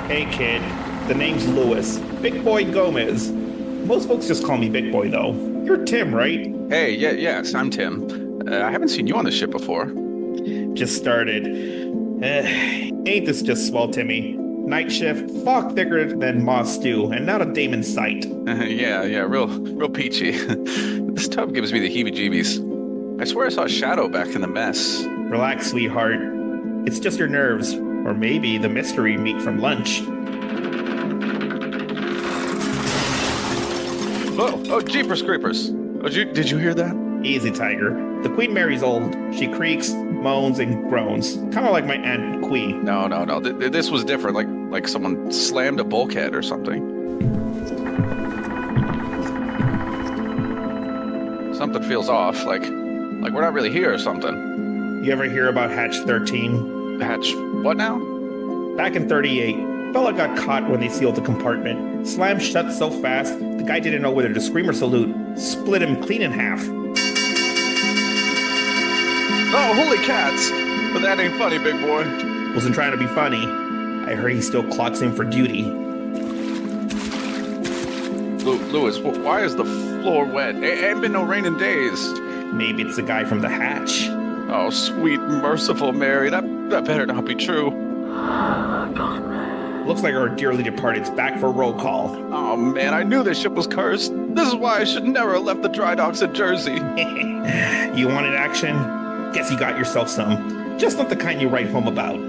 Hey kid, the name's Lewis. Big Boy Gomez. Most folks just call me Big Boy though. You're Tim, right? Hey, yes, I'm Tim. I haven't seen you on the ship before. Just started. Ain't this just swell, Timmy? Night shift, fog thicker than moss stew, and not a dame in sight. Yeah, real peachy. This tub gives me the heebie-jeebies. I swear I saw a shadow back in the mess. Relax, sweetheart. It's just your nerves, or maybe the mystery meat from lunch. Oh, jeepers creepers. Oh, did you hear that? Easy, Tiger. The Queen Mary's old. She creaks, moans, and groans. Kind of like my Aunt Queen. No. This was different. Like someone slammed a bulkhead or something. Something feels off. Like we're not really here or something. You ever hear about Hatch 13? Hatch, what now? Back in 38, fella got caught when they sealed the compartment. Slammed shut so fast, the guy didn't know whether to scream or salute. Split him clean in half. Oh, holy cats! But that ain't funny, big boy. Wasn't trying to be funny. I heard he still clocks in for duty. Lewis, why is the floor wet? Ain't been no rain in days. Maybe it's the guy from the hatch. Oh, sweet, merciful Mary. That better not be true. Looks like our dearly departed's back for roll call. Oh, man, I knew this ship was cursed. This is why I should never have left the dry docks at Jersey. You wanted action? Guess you got yourself some. Just not the kind you write home about.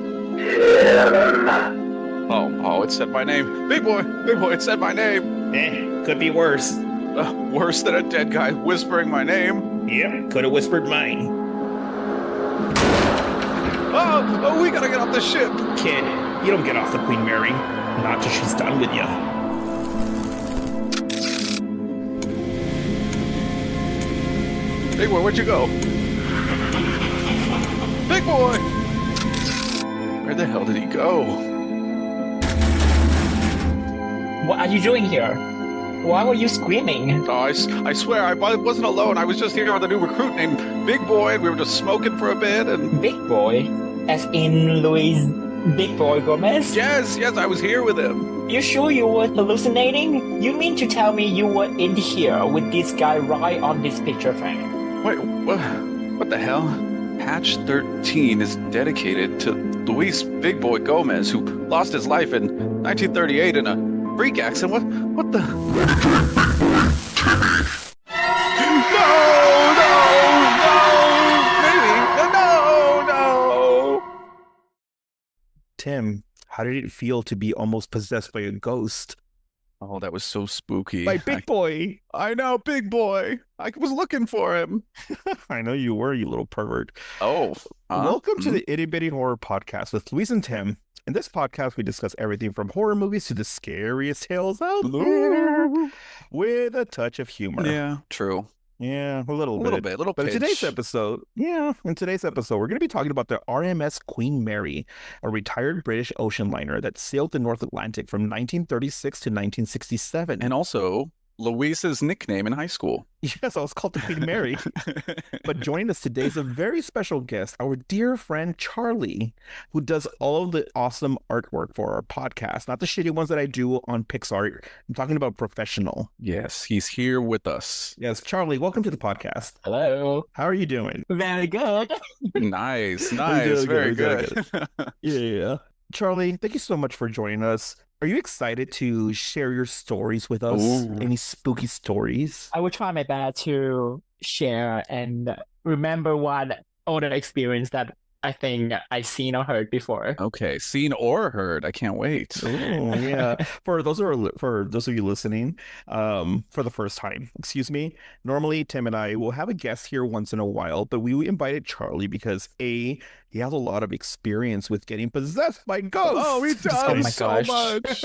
Oh, it said my name. Big boy, it said my name. Could be worse. Worse than a dead guy whispering my name. Yep, could have whispered mine. Oh, we gotta get off the ship. Kid, you don't get off the Queen Mary. Not till she's done with you. Big boy, where'd you go? Big boy! Where the hell did he go? What are you doing here? Why were you screaming? Oh, I swear, I wasn't alone. I was just here with a new recruit named Big Boy, and we were just smoking for a bit, and... Big boy? As in Luis Big Boy Gomez? Yes, I was here with him. You sure you were hallucinating? You mean to tell me you were in here with this guy right on this picture frame? Wait, what the hell? Hatch 13 is dedicated to Luis Big Boy Gomez, who lost his life in 1938 in a freak accident. What the? No! Tim, how did it feel to be almost possessed by a ghost? Oh, that was so spooky. By Big Boy! I know, Big Boy. I was looking for him. I know you were, you little pervert. Oh. Welcome to the Itty Bitty Horror Podcast with Luis and Tim. In this podcast, we discuss everything from horror movies to the scariest tales out there with a touch of humor. Yeah, true. Yeah, a little bit. Little But in pinch. today's episode, we're going to be talking about the RMS Queen Mary, a retired British ocean liner that sailed the North Atlantic from 1936 to 1967. And also, Luis's nickname in high school. Yes, I was called the Queen Mary. But joining us today is a very special guest, our dear friend Charlie, who does all of the awesome artwork for our podcast. Not the shitty ones that I do on Pixar. I'm talking about professional. Yes, he's here with us. Yes, Charlie, welcome to the podcast. Hello. How are you doing? Very good. Nice, doing very good. good. Yeah. Charlie, thank you so much for joining us. Are you excited to share your stories with us? Ooh. Any spooky stories? I will try my best to share and remember one older experience that I think I've seen or heard before. Okay, seen or heard. I can't wait. Oh, yeah. For those of you listening, for the first time, excuse me. Normally, Tim and I will have a guest here once in a while, but we invited Charlie because he has a lot of experience with getting possessed by ghosts. Oh, he does Oh my so gosh. much.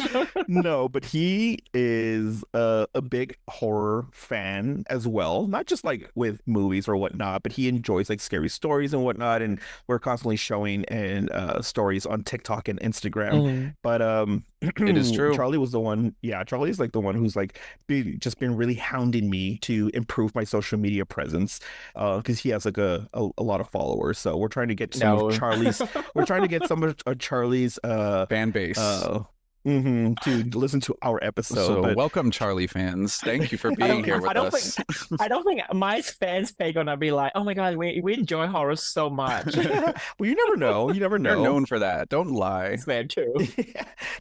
No, but he is a big horror fan as well. Not just like with movies or whatnot, but he enjoys like scary stories and whatnot. And we're constantly showing and stories on TikTok and Instagram. But It is true. Charlie was the one. Yeah, Charlie is like the one who's like just been really hounding me to improve my social media presence because he has like a lot of followers. So we're trying to get some of Charlie's. We're trying to get some of Charlie's Fan base. to listen to our episode. So But welcome, Charlie fans. Thank you for I being don't, here I with don't us. think, I don't think my fans are gonna be like, oh my God, we enjoy horror so much. well, you never know. You never You're know. known for that. Don't lie. It's very true.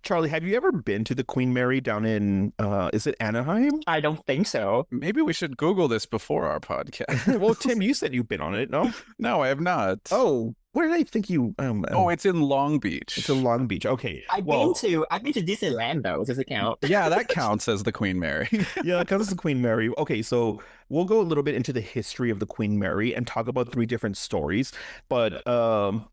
Charlie, have you ever been to the Queen Mary down in is it Anaheim? I don't think so. Maybe we should Google this before our podcast. Well, Tim, you said you've been on it, no? No, I have not. Oh, where did I think you Oh, it's in Long Beach. it's in Long Beach. Okay. I've Well, been to Disneyland though. Does it count? Yeah, that counts as the Queen Mary. yeah, because it's the Queen Mary. Okay, so we'll go a little bit into the history of the Queen Mary and talk about three different stories. But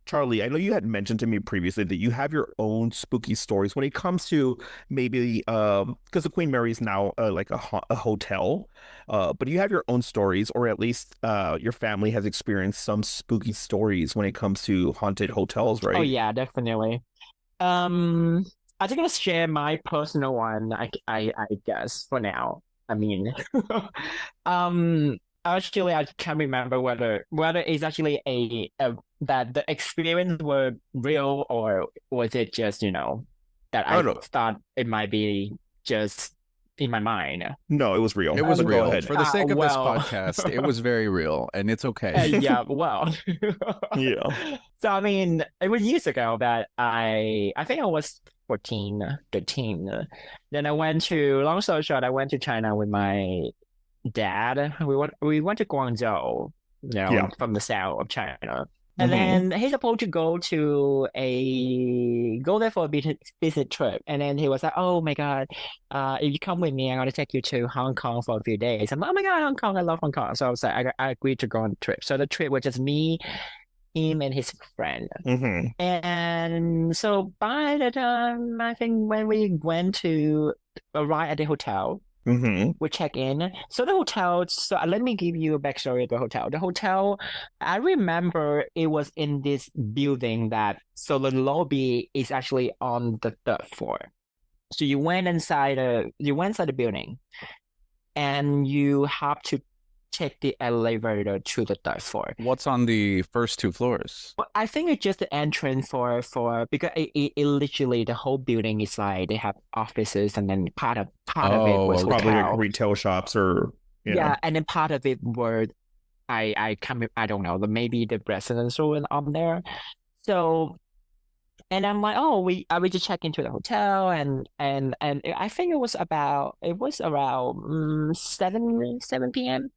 Charlie, I know you had mentioned to me previously that you have your own spooky stories when it comes to maybe because the Queen Mary is now like a hotel. But you have your own stories, or at least your family has experienced some spooky stories when it comes to haunted hotels, Oh right? yeah, definitely. Um, I think I'll share my personal one. I guess for now. I mean, actually, I can't remember whether it's actually a that the experience were real or was it just, that Oh I no, thought it might be just in my mind. no, it was real. It was But go real. ahead. For the sake of this Well, podcast, it was very real, and it's okay. yeah, well. Yeah. So I mean, it was years ago that I think I was 14, 13. Then I went to, long story short, I went to China with my dad. We went to Guangzhou, Yeah. from the south of China. And Hmm. then he's supposed to go there for a business trip. And then he was like, "Oh my God, if you come with me, I'm gonna take you to Hong Kong for a few days." I'm like, "Oh my God, Hong Kong, I love Hong Kong." So I was like, I agreed to go on the trip. So the trip was just me, him, and his friend. Hmm. And so by the time I think when we went to arrive at the hotel, Hmm. we check in. So the hotel, so let me give you a backstory of the hotel. The hotel, I remember it was in this building so the lobby is actually on the third floor. So you went inside the building and you have to take the elevator to the third floor. What's on the first two floors? Well, I think it's just the entrance for because it literally the whole building is like they have offices and then part of it Oh, was okay. Probably like hotel. retail shops or Yeah, and then part of it were I don't know, maybe the residential and on there. So and I'm like, oh, we just check into the hotel and I think it was around 7 p.m.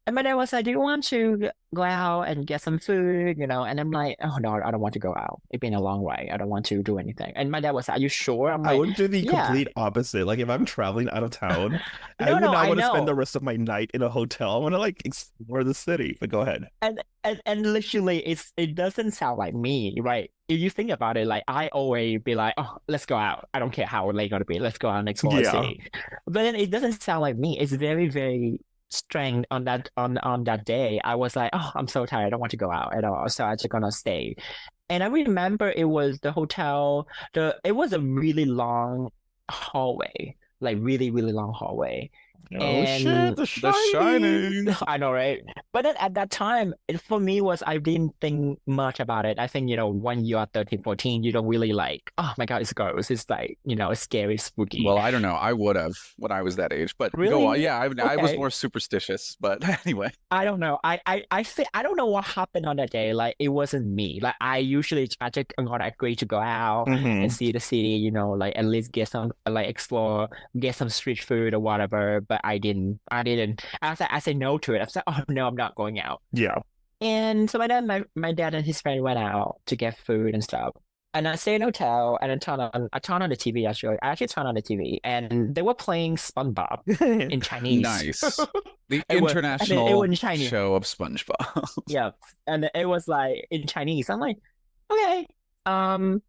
And my dad was like, "Do you want to go out and get some food?" And I'm like, "Oh no, I don't want to go out. It's been a long way. I don't want to do anything." And my dad was like, "Are you sure?" I'm I like, would do the "Yeah." complete opposite. Like if I'm traveling out of town, I No, would no, not I want to spend the know. rest of my night in a hotel. I want to like explore the city. But go ahead. And literally, it doesn't sound like me, right? If you think about it, like I always be like, "Oh, let's go out. I don't care how late it's gonna be. Let's go out and explore the Yeah. city." But then it doesn't sound like me. It's very, very strange on that day. I was like, "Oh, I'm so tired. I don't want to go out at all." So I just gonna stay. And I remember it was the hotel. It was a really long hallway, like really, really long hallway. Oh shit, And The The Shining. Shining. I know, right? But then at that time, for me was I didn't think much about it. I think, when you are 13, 14, you don't really like, oh my God, it's ghosts. It's like, it's scary, spooky. Well, I don't know. I would have when I was that age, but go on. Really? Yeah, I was Okay. more superstitious, but anyway. I don't know. I don't know what happened on that day. Like it wasn't me. Like I just gonna agree to go out and Hmm. see the city, like at least get some like explore, get some street food or whatever. But I didn't. I said no to it. I said, oh no, I'm not going out. Yeah. And so my dad and his friend went out to get food and stuff. And I stayed in a hotel and I turned on the TV actually. I actually turned on the TV and they were playing SpongeBob in Chinese. Nice. The It was international in Chinese. show of SpongeBob. Yeah. And it was like in Chinese. I'm like, okay, um,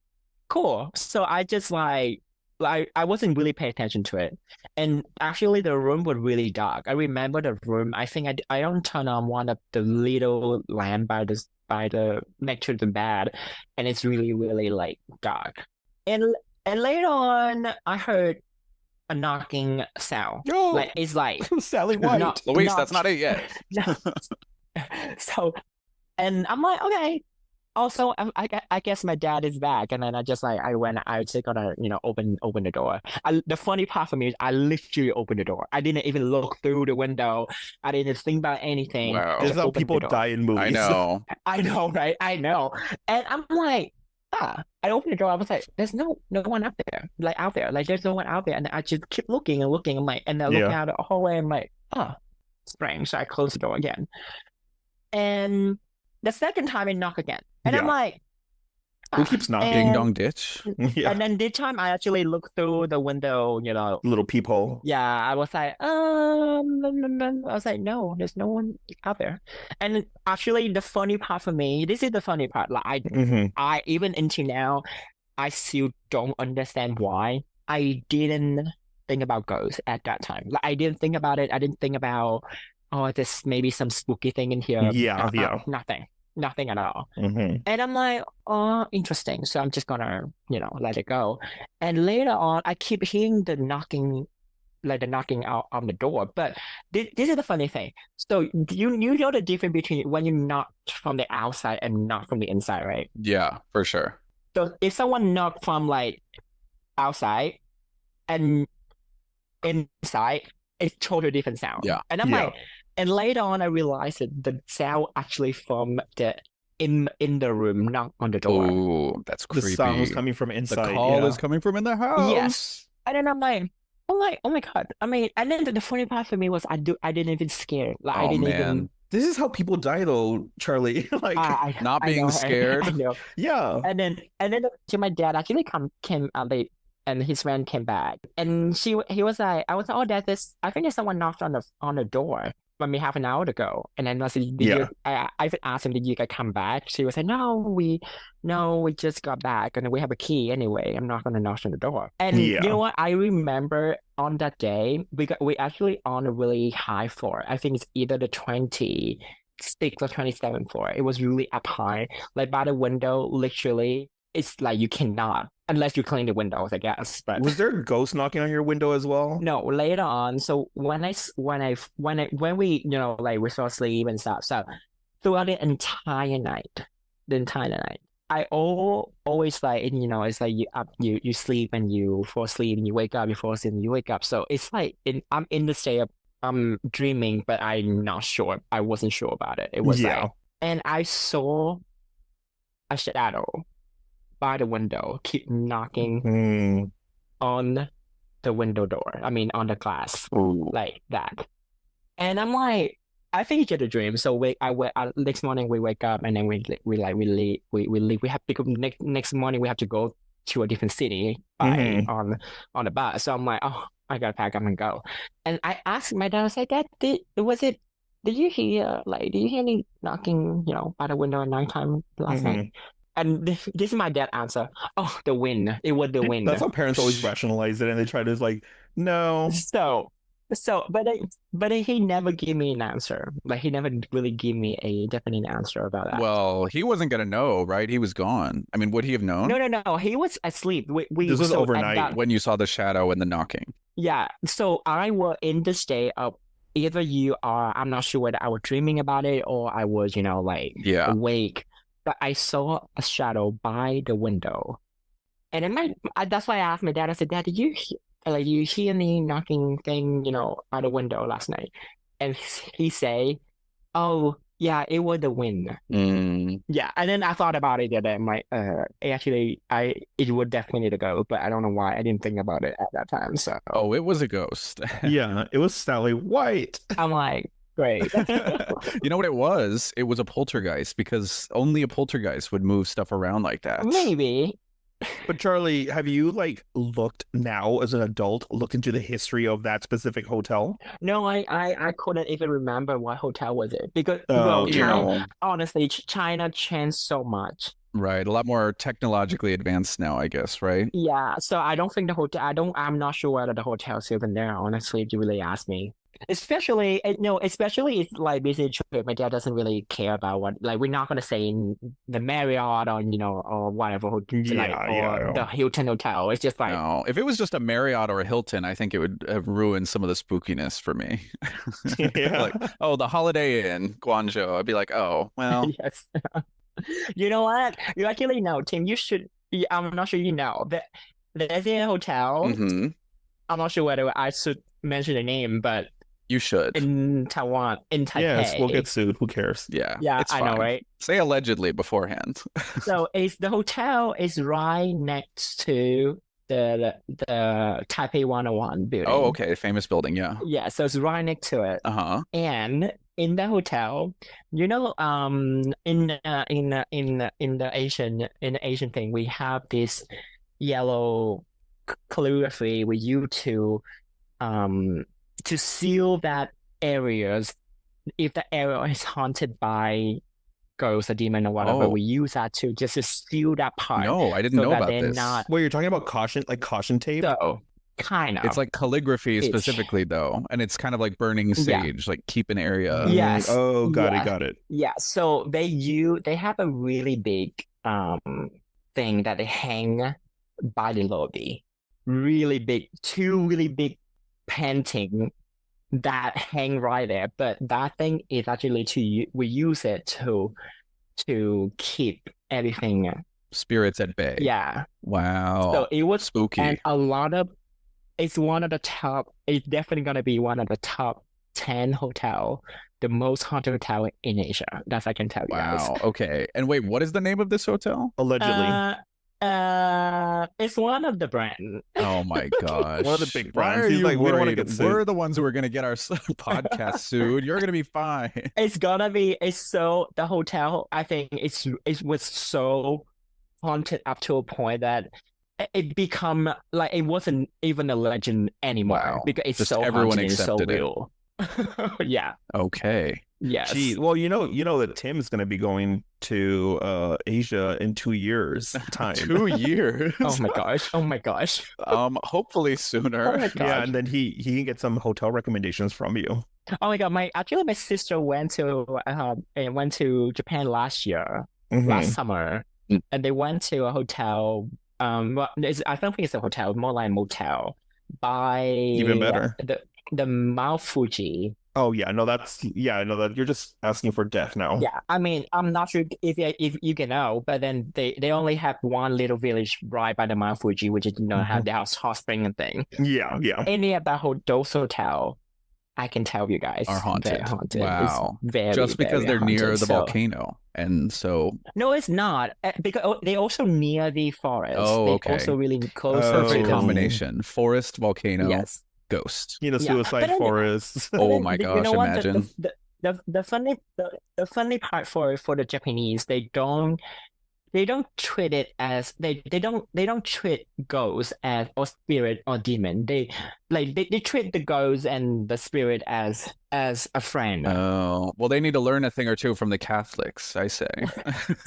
cool. So I just like I wasn't really paying attention to it. And actually the room was really dark. I remember the room. I think I don't turn on one of the little lamp by the next to the bed, and it's really, really like dark. And later on I heard a knocking sound. Yo, Like it's like Sally White. knock Luis, knock. that's not it yet. So and I'm like, okay. Also, I guess my dad is back, and then I just gonna open the door. The funny part for me is I literally opened the door. I didn't even look through the window. I didn't think about anything. I This Wow. is just how opened the people door. die in I movies. know. I know, right? I know. And I'm like, I opened the door. I was like, there's no one out there, like out there, like there's no one out there. And I just keep looking and looking. I'm like, and then looking Yeah. out the hallway. I'm like, strange. So I close the door again. And the second time I knock again, and I'm Yeah. like, Who keeps knocking? Ding and dong ditch. Yeah. and then this time I actually looked through the window. Little peephole. Yeah, I was like, I was like, no, there's no one out there. And actually, the funny part for me, this is the funny part. Like Hmm. I even until now, I still don't understand why I didn't think about ghosts at that time. Like I didn't think about it. I didn't think about, oh, there's maybe some spooky thing in here. Yeah. Yeah. Nothing at all. Hmm. And I'm like, oh, interesting. So I'm just gonna, let it go. And later on, I keep hearing the knocking, like the knocking out on the door. But this is the funny thing. So you know the difference between when you knock from the outside and knock from the inside, right? Yeah, for sure. So if someone knocked from like outside and inside, it's totally different sound. Yeah. And I'm Yeah. like, and later on I realized that the sound actually from the in the room, not on the door. Oh, that's The creepy. sound was coming from The inside. call Yeah. is coming from in the house. Yes. And then I'm like, oh my God. I mean, and then the funny part for me was I didn't even scare. Like I Oh didn't even man, This is how people die, though, Charlie. Like, not I being know, scared. I know. yeah. And then to my dad actually came late, and his friend came back, and he was like, I was like, oh, I think there's someone knocked on the door maybe half an hour ago. And then I said, Yeah. I even asked him, did you guys come back? She was like, no, we just got back, and we have a key anyway. I'm not gonna knock on the door. And you Yeah. know what? I remember on that day we actually on a really high floor. I think it's either the 26th or 27th floor. It was really up high, like by the window. Literally, it's like you cannot unless you clean the windows, I guess. But Was there a ghost knocking on your window as well? no, later on. So when we like we saw sleep and stuff. So throughout the entire night, I always like it's like you sleep and you fall asleep and you wake up, you fall asleep and you wake up. So it's like I'm in the state of I'm dreaming, but I'm not sure. I wasn't sure about it. It was Yeah. like, and I saw a shadow by the window keep knocking Mm. on the window door. I mean, on the glass, Ooh. like that. And I'm like, I think it's just a dream. So next morning we wake up and then we leave. We have because next morning we have to go to a different city Mhm. on the bus. So I'm like, oh, I gotta pack up and go. And I asked my dad, I was like, Dad, did you hear any knocking, by the window at nighttime last night? And this is my dad answer. Oh, the wind. It was the wind. That's how parents always rationalize it, and they try to like, no. But he never gave me an answer. Like he never really gave me a definite answer about that. Well, he wasn't gonna know, right? He was gone. I mean, would he have known? No. He was asleep. This was so at overnight. When you saw the shadow and the knocking. Yeah. So I was in the state of either I'm not sure whether I was dreaming about it or I was, Yeah. awake. But I saw a shadow by the window. And that's why I asked my dad, I said, Dad, did you hear any knocking thing, by the window last night? And he say, oh, yeah, it was the wind. Mm. Yeah. And then I thought about it the other day. I'm like, actually, it would definitely to go, but I don't know why I didn't think about it at that time. So Oh, it was a ghost. Yeah, it was Sally White. I'm like, great. You know what it was? It was a poltergeist because only a poltergeist would move stuff around like that. Maybe. But Charlie, have you looked now as an adult, looked into the history of that specific hotel? No, I couldn't even remember what hotel was it because Oh, China, honestly, China changed so much. Right. A lot more technologically advanced now, I guess, right? Yeah, so I don't think the hotel. I'm not sure whether the hotel's even there. Honestly, if you really ask me. Especially it's like busy trip. My dad doesn't really care about what, like, we're not gonna say in the Marriott or or whatever, the Hilton hotel. It's just like, No, if it was just a Marriott or a Hilton, I think it would have ruined some of the spookiness for me. Yeah. Like, oh, the Holiday Inn, Guangzhou. I'd be like, oh, well, yes. You know what? You actually know, Tim. You should. I'm not sure you know that there's a hotel. Hmm. I'm not sure whether I should mention the name, but You should. in Taiwan, in Yes, we'll get Taipei. sued. Who cares? Yeah, Yeah, it's I know, fine. right? Say allegedly beforehand. So it's the hotel is right next to the Taipei 101 Oh, building. okay. Famous building. Yeah. Yeah, so it's right next to it. Uh-huh. And in the hotel, in the Asian thing, we have this yellow calligraphy we use to seal that areas if the area is haunted by ghosts or demon or whatever. Oh. We use that to just to seal that part No, I didn't so know that about they're this. not Wait, you're talking about caution tape? so kind of. It's like calligraphy It's- specifically, though, and it's kind of like burning Yeah. sage, like keep an area. Yes. Oh, got Yeah. it. Yeah, so they have a really big thing that they hang by the lobby. Really big, two really big painting that hang right there. But that thing is actually we use it to keep everything. Spirits at bay. Yeah. Wow. So it was Spooky. and it's one of the top. It's definitely gonna be one of the top 10 hotel, the most haunted hotel in Asia. That's I can tell you guys. Wow. Okay. And wait, what is the name of this hotel? Allegedly. It's one of the brand. Oh my gosh. One of the big Why brands. are He's you like, we don't wanna worried? get sued. We're the ones who are going to get our podcast sued. You're going to be fine. It's gonna be. It's so the hotel. I think it was so haunted up to a point that it become like it wasn't even a legend anymore Wow. because it's Just so everyone haunted and so accepted it. real. Yeah. Okay. Yes. Gee, well, you know that Tim's going to be going to Asia in 2 years time. 2 years. Oh my gosh. Oh my gosh. Hopefully sooner. Oh my Yeah, gosh. and then he can get some hotel recommendations from you. Oh my god. My sister went to Japan last year, Mhm. last summer, Mm. and they went to a hotel. Well, I don't think it's a hotel, more like a motel by Even better. the Mount Fuji. Oh yeah, no, that you're just asking for death now. Yeah, I mean, I'm not sure if you can know, but then they only have one little village right by the Mount Fuji, which is have the hot spring and thing. Yeah. Any of those hotel, I can tell you guys, Are haunted. very haunted. Wow. It's very, Just because very they're near haunted. the So- volcano. And so No, it's not because they also near the forest. Oh, They okay. also really close Oh. to perfect the combination. Forest, volcano, Yes. ghost. Yeah, Yeah, suicide but then- forests. But Oh then, my you gosh, know what? imagine. The funny part for the Japanese, they don't treat it as they don't treat ghosts as or spirit or demon. They treat the ghost and the spirit as a friend. Oh, well, they need to learn a thing or two from the Catholics, I say.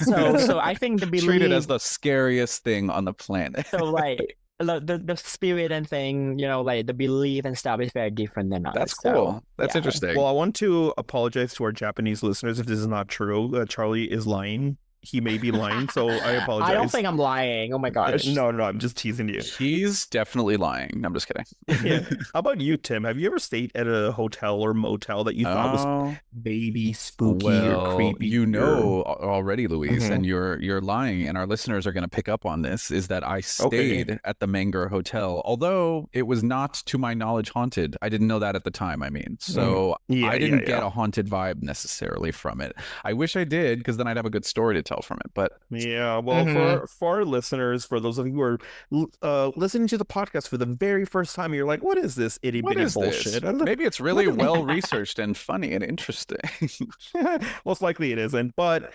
So I think the Treat it as belief. the scariest thing on the planet. So like the spirit and thing, like the belief and stuff is very different than us. That's So, cool. That's yeah. interesting. Well, I want to apologize to our Japanese listeners if this is not true. Charlie is lying. He may be lying, so I apologize. I don't think I'm lying. Oh my gosh. No, I'm just teasing you. He's definitely lying. I'm just kidding. Yeah. How about you, Tim? Have you ever stayed at a hotel or motel that you thought was Oh, maybe spooky well, or creepy? you know already, Louise, Mhm. and you're lying, and our listeners are going to pick up on this, is that I stayed at the Menger Hotel, although it was not, to my knowledge, haunted. I didn't know that at the time, I mean. So Yeah, I didn't get yeah. a haunted vibe necessarily from it. I wish I did, because then I'd have a good story to tell from it. But Yeah, well, Mhm. for our listeners, for those of you who are listening to the podcast for the very first time, you're like, "What is this itty what bitty is bullshit?" this? I don't know. Maybe it's really What is- well researched and funny and interesting. Most likely it isn't, but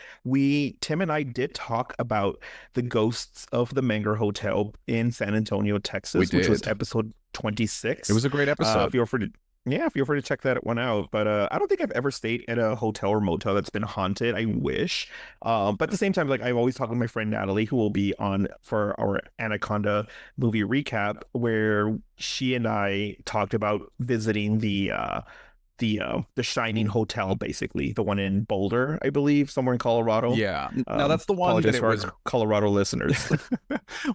Tim and I did talk about the ghosts of the Menger Hotel in San Antonio, Texas, which was did. episode 26. It was a great episode. Feel free to check that one out. But I don't think I've ever stayed at a hotel or motel that's been haunted. I wish. But at the same time, like I've always talked with my friend Natalie, who will be on for our Anaconda movie recap, where she and I talked about visiting the Shining Hotel, basically the one in Boulder, I believe, somewhere in Colorado. Yeah. Now that's the one Apologize that it for was. our Colorado listeners.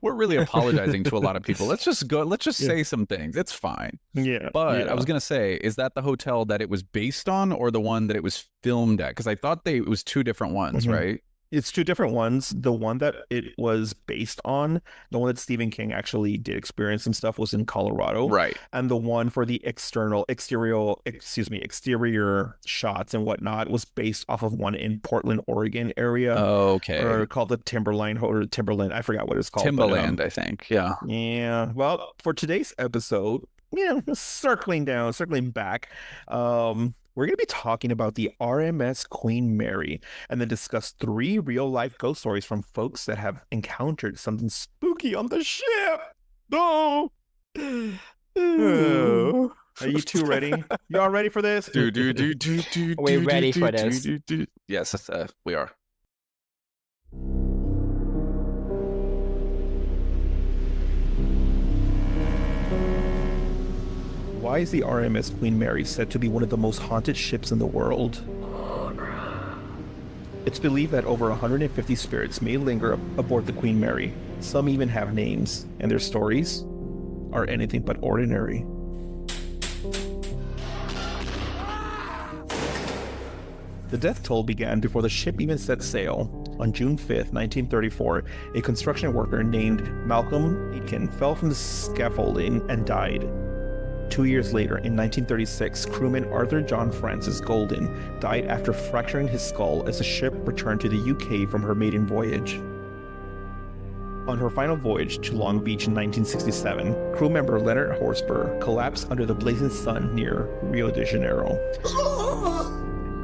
We're really apologizing to a lot of people. Let's just Yeah. say some things. It's fine. Yeah, But yeah. I was gonna say, is that the hotel that it was based on, or the one that it was filmed at? Because I thought it was two different ones, Mhm. right? It's two different ones. The one that it was based on, the one that Stephen King actually did experience some stuff was in Colorado. Right. And the one for the exterior shots and whatnot was based off of one in Portland, Oregon area, Okay. or called the Timberland. I forgot what it's called, but Timbaland, I think. Yeah. yeah. Well, for today's episode, circling back, we're going to be talking about the RMS Queen Mary and then discuss 3 real-life ghost stories from folks that have encountered something spooky on the ship. Oh. Oh. Are you two ready? Y'all ready for this? We're ready for this. Yes, we are. Why is the RMS Queen Mary said to be one of the most haunted ships in the world? It's believed that over 150 spirits may linger aboard the Queen Mary. Some even have names, and their stories are anything but ordinary. The death toll began before the ship even set sail. On June 5th, 1934, a construction worker named Malcolm Aitken fell from the scaffolding and died. 2 years later, in 1936, crewman Arthur John Francis Golden died after fracturing his skull as the ship returned to the UK from her maiden voyage. On her final voyage to Long Beach in 1967, crew member Leonard Horsburgh collapsed under the blazing sun near Rio de Janeiro.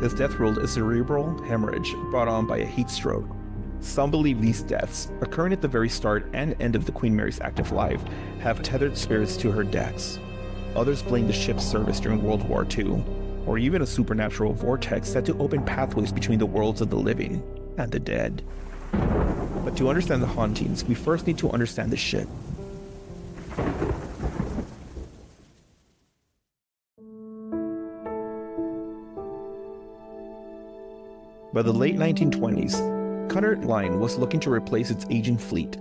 His death ruled a cerebral hemorrhage brought on by a heat stroke. Some believe these deaths, occurring at the very start and end of the Queen Mary's active life, have tethered spirits to her decks. Others blame the ship's service during World War II, or even a supernatural vortex set to open pathways between the worlds of the living and the dead. But to understand the hauntings, we first need to understand the ship. By the late 1920s, Cunard Line was looking to replace its aging fleet.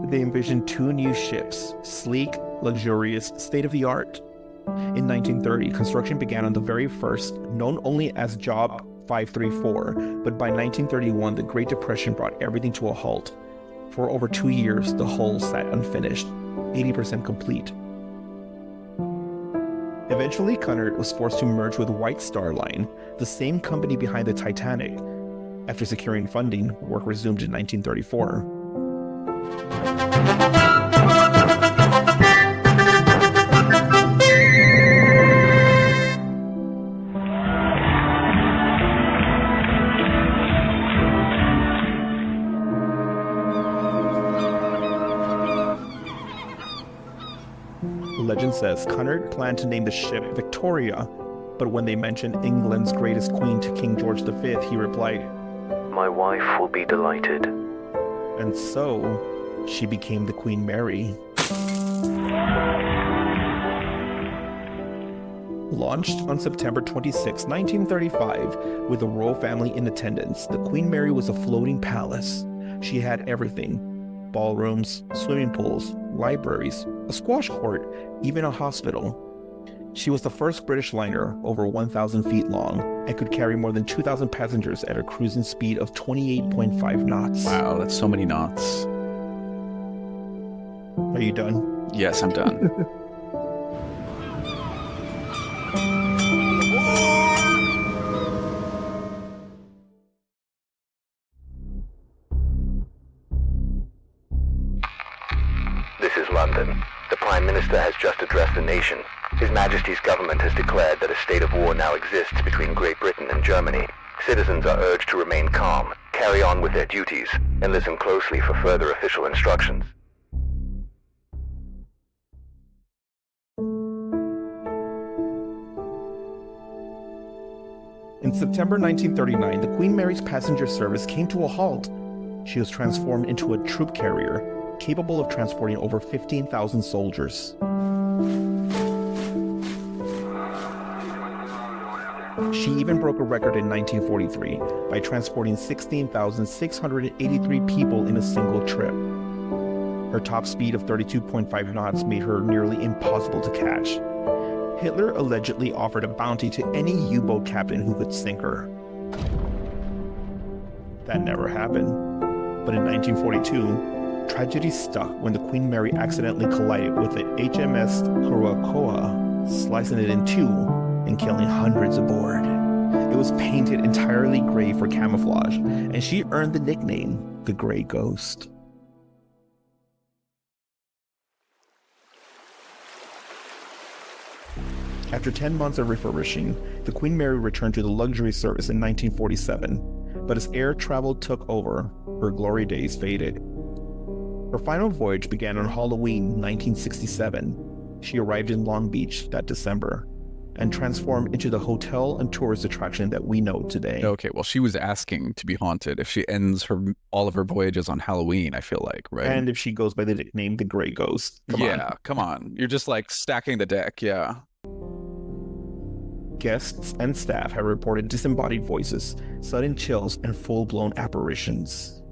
They envisioned 2 new ships, sleek, luxurious, state-of-the-art. In 1930, construction began on the very first, known only as Job 534, but by 1931, the Great Depression brought everything to a halt. For over 2 years, the hull sat unfinished, 80% complete. Eventually, Cunard was forced to merge with White Star Line, the same company behind the Titanic. After securing funding, work resumed in 1934. Legend says Cunard planned to name the ship Victoria, but when they mentioned England's greatest queen to King George V, he replied, "My wife will be delighted." And so, she became the Queen Mary. Launched on September 26, 1935, with the royal family in attendance, the Queen Mary was a floating palace. She had everything: ballrooms, swimming pools, libraries, a squash court, even a hospital. She was the first British liner over 1,000 feet long and could carry more than 2,000 passengers at a cruising speed of 28.5 knots. Wow, that's so many knots. Are you done? Yes, I'm done. This is London. The Prime Minister has just addressed the nation. His Majesty's government has declared that a state of war now exists between Great Britain and Germany. Citizens are urged to remain calm, carry on with their duties, and listen closely for further official instructions. In September 1939, the Queen Mary's passenger service came to a halt. She was transformed into a troop carrier, capable of transporting over 15,000 soldiers. She even broke a record in 1943 by transporting 16,683 people in a single trip. Her top speed of 32.5 knots made her nearly impossible to catch. Hitler allegedly offered a bounty to any U-boat captain who could sink her. That never happened. But in 1942, tragedy struck when the Queen Mary accidentally collided with the HMS Curacoa, slicing it in two and killing hundreds aboard. It was painted entirely gray for camouflage, and she earned the nickname the Gray Ghost. After 10 months of refurbishing, the Queen Mary returned to the luxury service in 1947, but as air travel took over, her glory days faded. Her final voyage began on Halloween 1967. She arrived in Long Beach that December and transformed into the hotel and tourist attraction that we know today. Okay, well, she was asking to be haunted if she ends all of her voyages on Halloween, I feel like, right? And if she goes by the nickname the Gray Ghost. Come on. You're just like stacking the deck, yeah. Guests and staff have reported disembodied voices, sudden chills, and full-blown apparitions.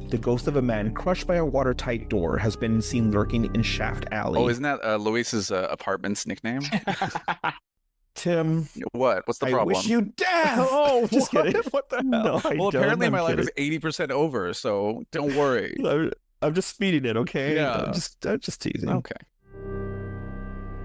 The ghost of a man crushed by a watertight door has been seen lurking in Shaft Alley. Oh, isn't that Luis's apartment's nickname? Tim, What's the problem? I wish you death. Oh, just kidding. What the hell? No, well, apparently my life kidding. is 80% over, so don't worry. I'm just speeding it, okay? Yeah. I'm just teasing. Okay.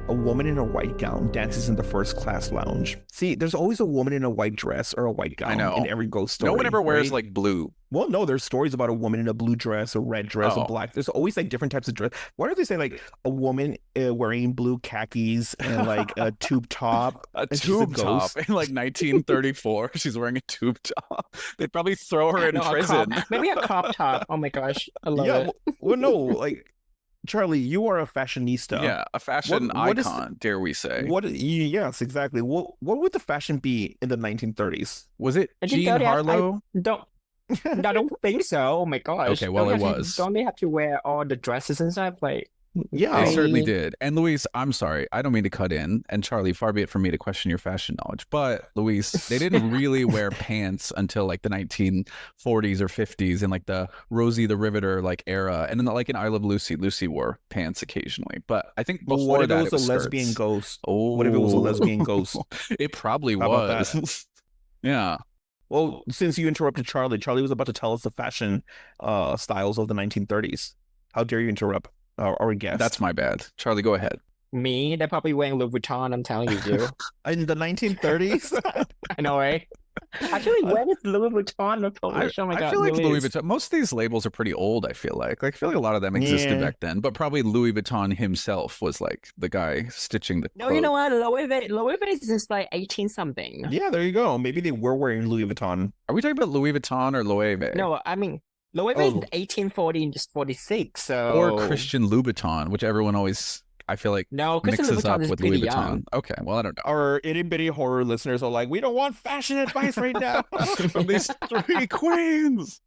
A woman in a white gown dances in the first class lounge. See, there's always a woman in a white dress or a white gown I know. in every ghost story. No one ever wears right? like blue. Well, no, there's stories about a woman in a blue dress, a red dress, a Oh. black. There's always like different types of dress. Why don't they say like a woman wearing blue khakis and like a tube top? A and she's a tube top ghost? in like 1934. She's wearing a tube top. They'd probably throw her in No, a prison. crop- maybe a crop top. Oh my gosh, I love Yeah, it. well, no, like Charlie, you are a fashionista. Yeah, a fashion What is- icon, dare we say. Yes, exactly. What would the fashion be in the 1930s? Was it I think Jean they have- Harlow? Don't. I don't think so. Oh my gosh. Okay, well, Don't it they have to- was. Don't they have to wear all the dresses and stuff? Like, Yeah, They certainly I- did. And Luis, I'm sorry, I don't mean to cut in. And Charlie, far be it from me to question your fashion knowledge. But Luis, they didn't really wear pants until like the 1940s or 50s in like the Rosie the Riveter like era. And then like in I Love Lucy, Lucy wore pants occasionly. But I think but before what if that, it was a lesbian skirts. ghost? Oh, What if it was a lesbian ghost? It probably How about was. Yeah. Well, since you interrupted Charlie, Charlie was about to tell us the fashion styles of the 1930s. How dare you interrupt our guest? That's my bad. Charlie, go ahead. me, they're probably wearing Louis Vuitton. I'm telling you, dude. in the 1930s. I know, right? Actually, when is Louis Vuitton published? Oh my I God, feel like Louis Louis. Vuitton, most of these labels are pretty old, I feel like. Like, I feel like a lot of them existed Yeah. back then, but probably Louis Vuitton himself was like the guy stitching the No, you know clothes. what? Louis Vuitton is just like 18 something. Yeah, there you go. Maybe they were wearing Louis Vuitton. Are we talking about Louis Vuitton or Loewe? No, I mean, Louis Vuitton Oh. is 1840 and just 46. So Or Christian Louboutin, which everyone always, I feel like, No, Christian mixes Louboutin up is with pretty Louis Vuitton. young. Okay, well, I don't know. Our itty bitty horror listeners are like, we don't want fashion advice right now. From these three queens.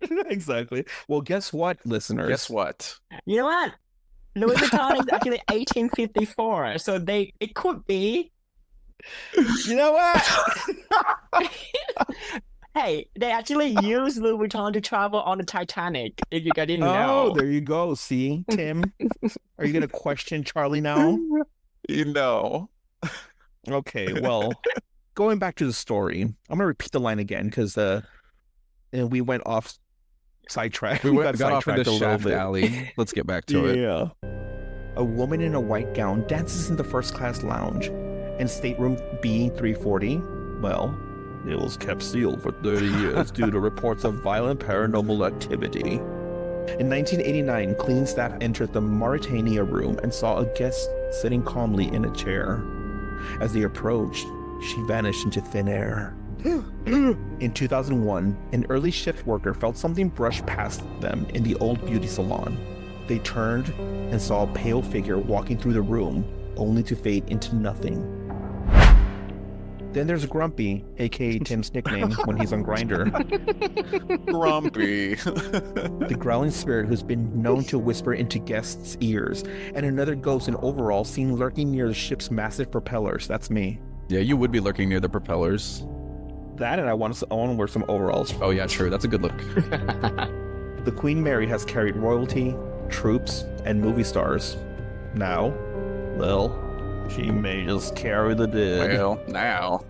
Exactly. Well, guess what, listeners? Guess what? You know what? Louis Vuitton is actually 1854, so it could be. You know what? Hey, they actually used Louis Vuitton to travel on the Titanic. If you guys didn't Oh, know. there you go. See, Tim, are you gonna question Charlie now? You know. Okay, well, going back to the story, I'm gonna repeat the line again because we went off sidetrack. We got off sidetracked into a little Shaft bit. Alley. Let's get back to it. Yeah. A woman in a white gown dances in the first class lounge, and stateroom B340, well, it was kept sealed for 30 years due to reports of violent paranormal activity. In 1989, cleaning staff entered the Mauritania room and saw a guest sitting calmly in a chair. As they approached, she vanished into thin air. In 2001, an early shift worker felt something brush past them in the old beauty salon. They turned and saw a pale figure walking through the room, only to fade into nothing. Then there's Grumpy, aka Tim's nickname when he's on Grindr, Grumpy. the growling spirit who's been known to whisper into guests' ears, and another ghost in overalls seen lurking near the ship's massive propellers. That's me. Yeah, you would be lurking near the propellers. That, and I want to wear some overalls. Oh, yeah, true. That's a good look. The Queen Mary has carried royalty, troops, and movie stars. Now, well, she may just carry the dead. Well, now.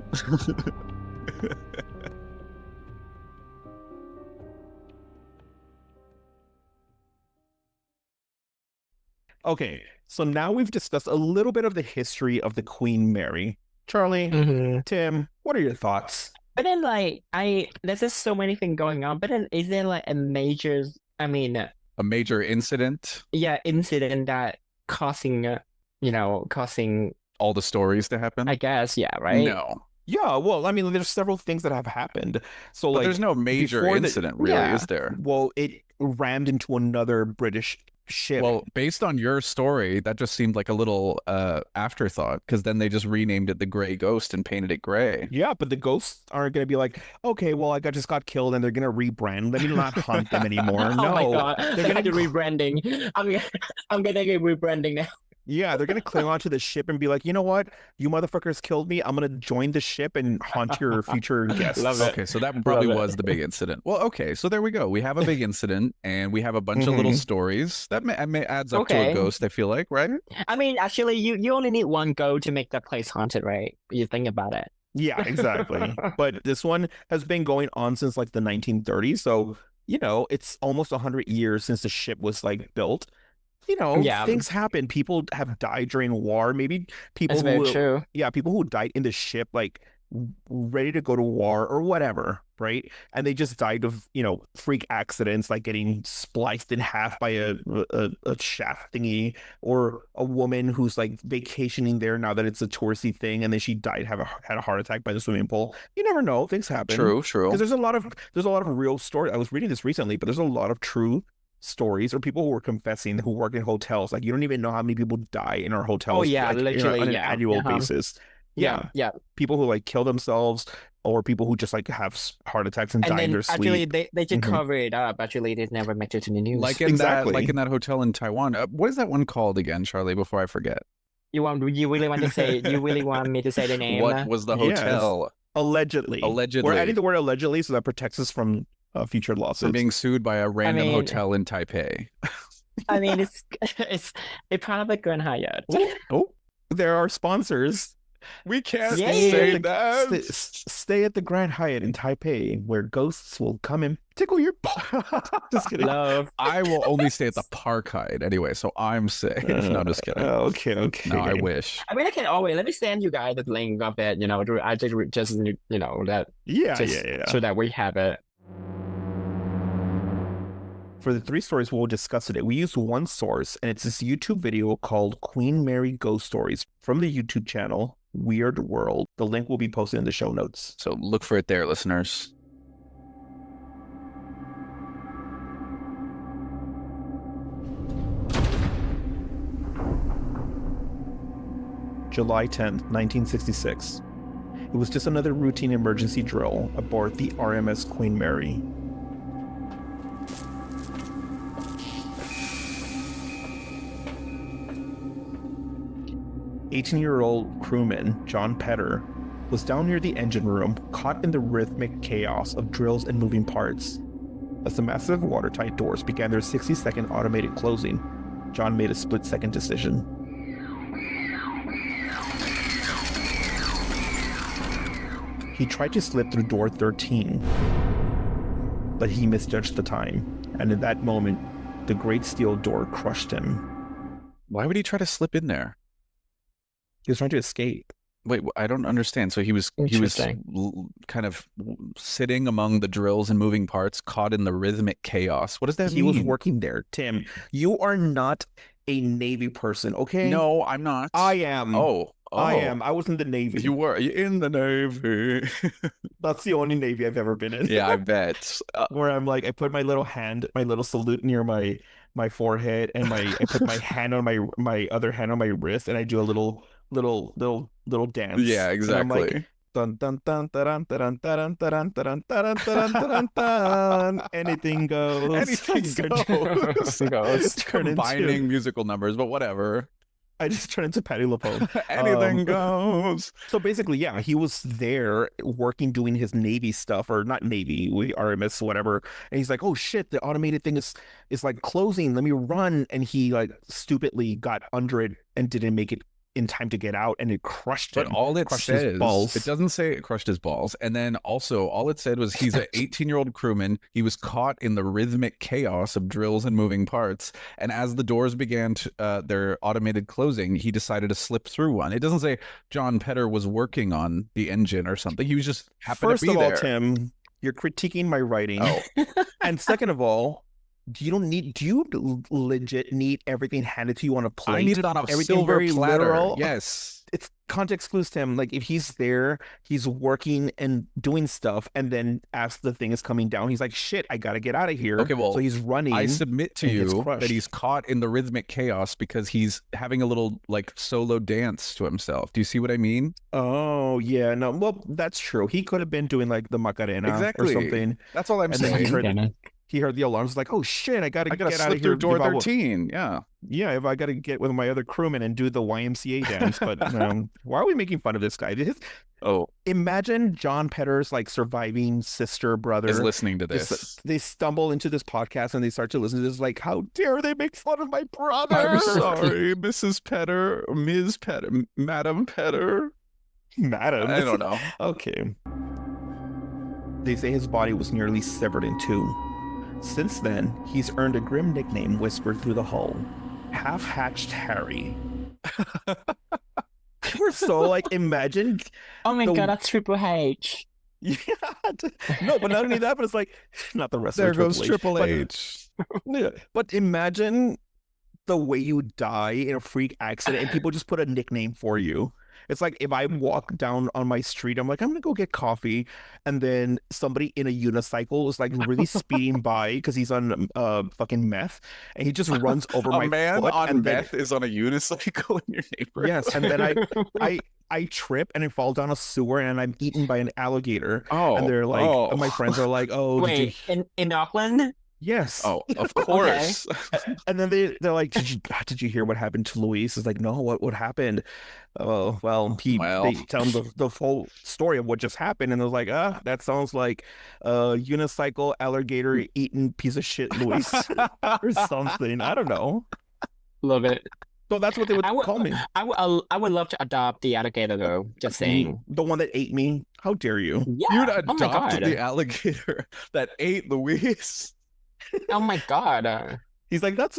Okay, so now we've discussed a little bit of the history of the Queen Mary. Charlie, Hmm. Tim, what are your thoughts? But then, like, there's just so many things going on. But then, is there like a major, I mean, A major incident, yeah, incident that causing, causing, all the stories to happen? I guess, yeah, right? No. Yeah, well, I mean, there's several things that have happened. So, But there's like, no major before the, incident, really, Yeah. is there? well, it rammed into another British ship. Well, based on your story, that just seemed like a little afterthought, because then they just renamed it the Gray Ghost and painted it gray. Yeah, but the ghosts aren't going to be like, okay, well, just got killed and they're going to rebrand. Let me not hunt them anymore. Oh my No, God, they're they're going gonna to, rebranding. I'm gonna get rebranding now. yeah, they're going to cling onto the ship and be like, you know what? You motherfuckers killed me. I'm going to join the ship and haunt your future guests. Love it. Okay, so that probably Love it. was the big incident. Well, okay, so there we go. We have a big incident, and we have a bunch of little stories. That adds up to a Okay. ghost, I feel like, right? I mean, actually, you only need one go to make that place haunted, right? You think about it. Yeah, exactly. But this one has been going on since like the 1930s. So, it's almost 100 years since the ship was like built. Yeah. Things happen. People have died during war. Maybe people That's very who, true. yeah, people who died in the ship, like ready to go to war or whatever, right? And they just died of, freak accidents, like getting spliced in half by a shaft thingy, or a woman who's like vacationing there now that it's a touristy thing, and then she died, had a heart attack by the swimming pool. You never know. Things happen. True. Because there's a lot of real stories. I was reading this recently, but there's a lot of true stories or people who were confessing who work in hotels. Like, you don't even know how many people die in our hotels. Oh yeah, like, literally, on an yeah. annual Uh-huh. basis. Yeah, Yeah. people who like kill themselves, or people who just like have heart attacks and And die in then their actually sleep. they just Mhm. cover it up. Actually, they never make it to the news. Like in Exactly. that hotel in Taiwan. What is that one called again, Charlie? Before I forget, You really want to say? You really want me to say the name? what was the Yes. hotel Allegedly. We're Allegedly. adding the word allegedly so that protects us from future for lawsuits. being sued by a random mean- hotel in Taipei? I mean, it's probably Grand Hyatt. Oh, there are sponsors. We can't Yay. say that. Stay at the Grand Hyatt in Taipei, where ghosts will come and tickle your Just kidding. Love. I will only stay at the Park Hyatt anyway, so I'm safe. No, just kidding. Okay. No, I wish. I mean, I can always let me send you guys the link of it. I just that Yeah, just yeah. so that we have it. For the 3 stories we'll discuss today, we used one source, and it's this YouTube video called Queen Mary Ghost Stories from the YouTube channel Weird World. The link will be posted in the show notes. So look for it there, listeners. July 10th, 1966. It was just another routine emergency drill aboard the RMS Queen Mary. "18-year-old crewman John Petter was down near the engine room, caught in the rhythmic chaos of drills and moving parts. As the massive watertight doors began their 60-second automated closing, John made a split-second decision. He tried to slip through door 13, but he misjudged the time, and in that moment, the great steel door crushed him. Why would he try to slip in there? He was trying to escape. Wait, I don't understand. So he was Interesting. kind of sitting among the drills and moving parts, caught in the rhythmic chaos. What does that He mean? was working there. Tim, you are not a Navy person, okay? No, I'm not. I am. Oh, I am. I was in the Navy. You were in the Navy. That's the only Navy I've ever been in. Yeah, I bet. Where I'm like, I put my little salute near my forehead, and I put my hand on my other hand on my wrist, and I do a little dance. Yeah, And I'm like, exactly. dun dun dun dun dun dun dun dun dun dun dun dun dun dun. Anything goes. Anything goes. Goes. Turn Combining into, musical numbers, but whatever. I just turn into Patty LaPone. Anything goes. So basically, yeah, he was there working, doing his Navy stuff, or not Navy, RMS, whatever. And he's like, "Oh shit, the automated thing is like closing. Let me run." And he like stupidly got under it and didn't make it in time to get out, and it crushed But him. all it crushed his says, balls. it doesn't say it crushed his balls. And then also, all it said was he's an 18-year-old crewman. He was caught in the rhythmic chaos of drills and moving parts. And as the doors began their automated closing, he decided to slip through one. It doesn't say John Petter was working on the engine or something. He was just happened First to be of all, there. Tim, you're critiquing my writing. Oh, And second of all, do you legit need everything handed to you on a plate? I need it on a Everything silver very platter. literal? Yes. It's context clues to him. Like if he's there, he's working and doing stuff, and then as the thing is coming down, he's like, "Shit, I gotta get out of here." Okay, well, so he's running. I submit to and gets you crushed. that he's caught in the rhythmic chaos because he's having a little like solo dance to himself. Do you see what I mean? Oh yeah, no, well that's true. He could have been doing like the Macarena Exactly. or something. That's all I'm And then he saying. heard he heard the alarms. Like, oh shit, I gotta I gotta get out slip of here. through door Give out- 13. Yeah. Yeah, if I gotta get with my other crewmen and do the YMCA dance. But why are we making fun of this guy? Oh, Imagine John Petter's like surviving sister brother is listening to Just, this. they stumble into this podcast and they start to listen to this, like, how dare they make fun of my brother? I'm sorry, Mrs. Petter, Ms. Petter, Madam Petter. Madam. I don't know. Okay. They say his body was nearly severed in two. Since then, he's earned a grim nickname whispered through the hull, Half-Hatched Harry. We're so like, imagine. Oh my The- god, that's Triple H. Yeah. No, but not only that, but it's like, not the rest There of goes Triple but- H. Yeah, but imagine the way you die in a freak accident and people just put a nickname for you. It's like if I walk down on my street, I'm like, I'm gonna go get coffee, and then somebody in a unicycle is like really speeding by because he's on fucking meth, and he just runs over my A man foot, on and then, meth is on a unicycle in your neighborhood. yes, and then I trip and I fall down a sewer and I'm eaten by an alligator. Oh, And they're like, my friends are like, oh, did you... Wait, in Auckland? Yes. Oh, of course. And then they're like, did you hear what happened to Luis? It's like, no, what happened? Oh, well, they tell him the full story of what just happened, and they're like, that sounds like a unicycle alligator eating piece of shit Luis or something. I don't know. Love it. So that's what they would call me. I would love to adopt the alligator though. Just saying. The one that ate me. How dare you? Yeah. You'd Oh my adopt god. the alligator that ate Luis. Oh my god. He's like, that's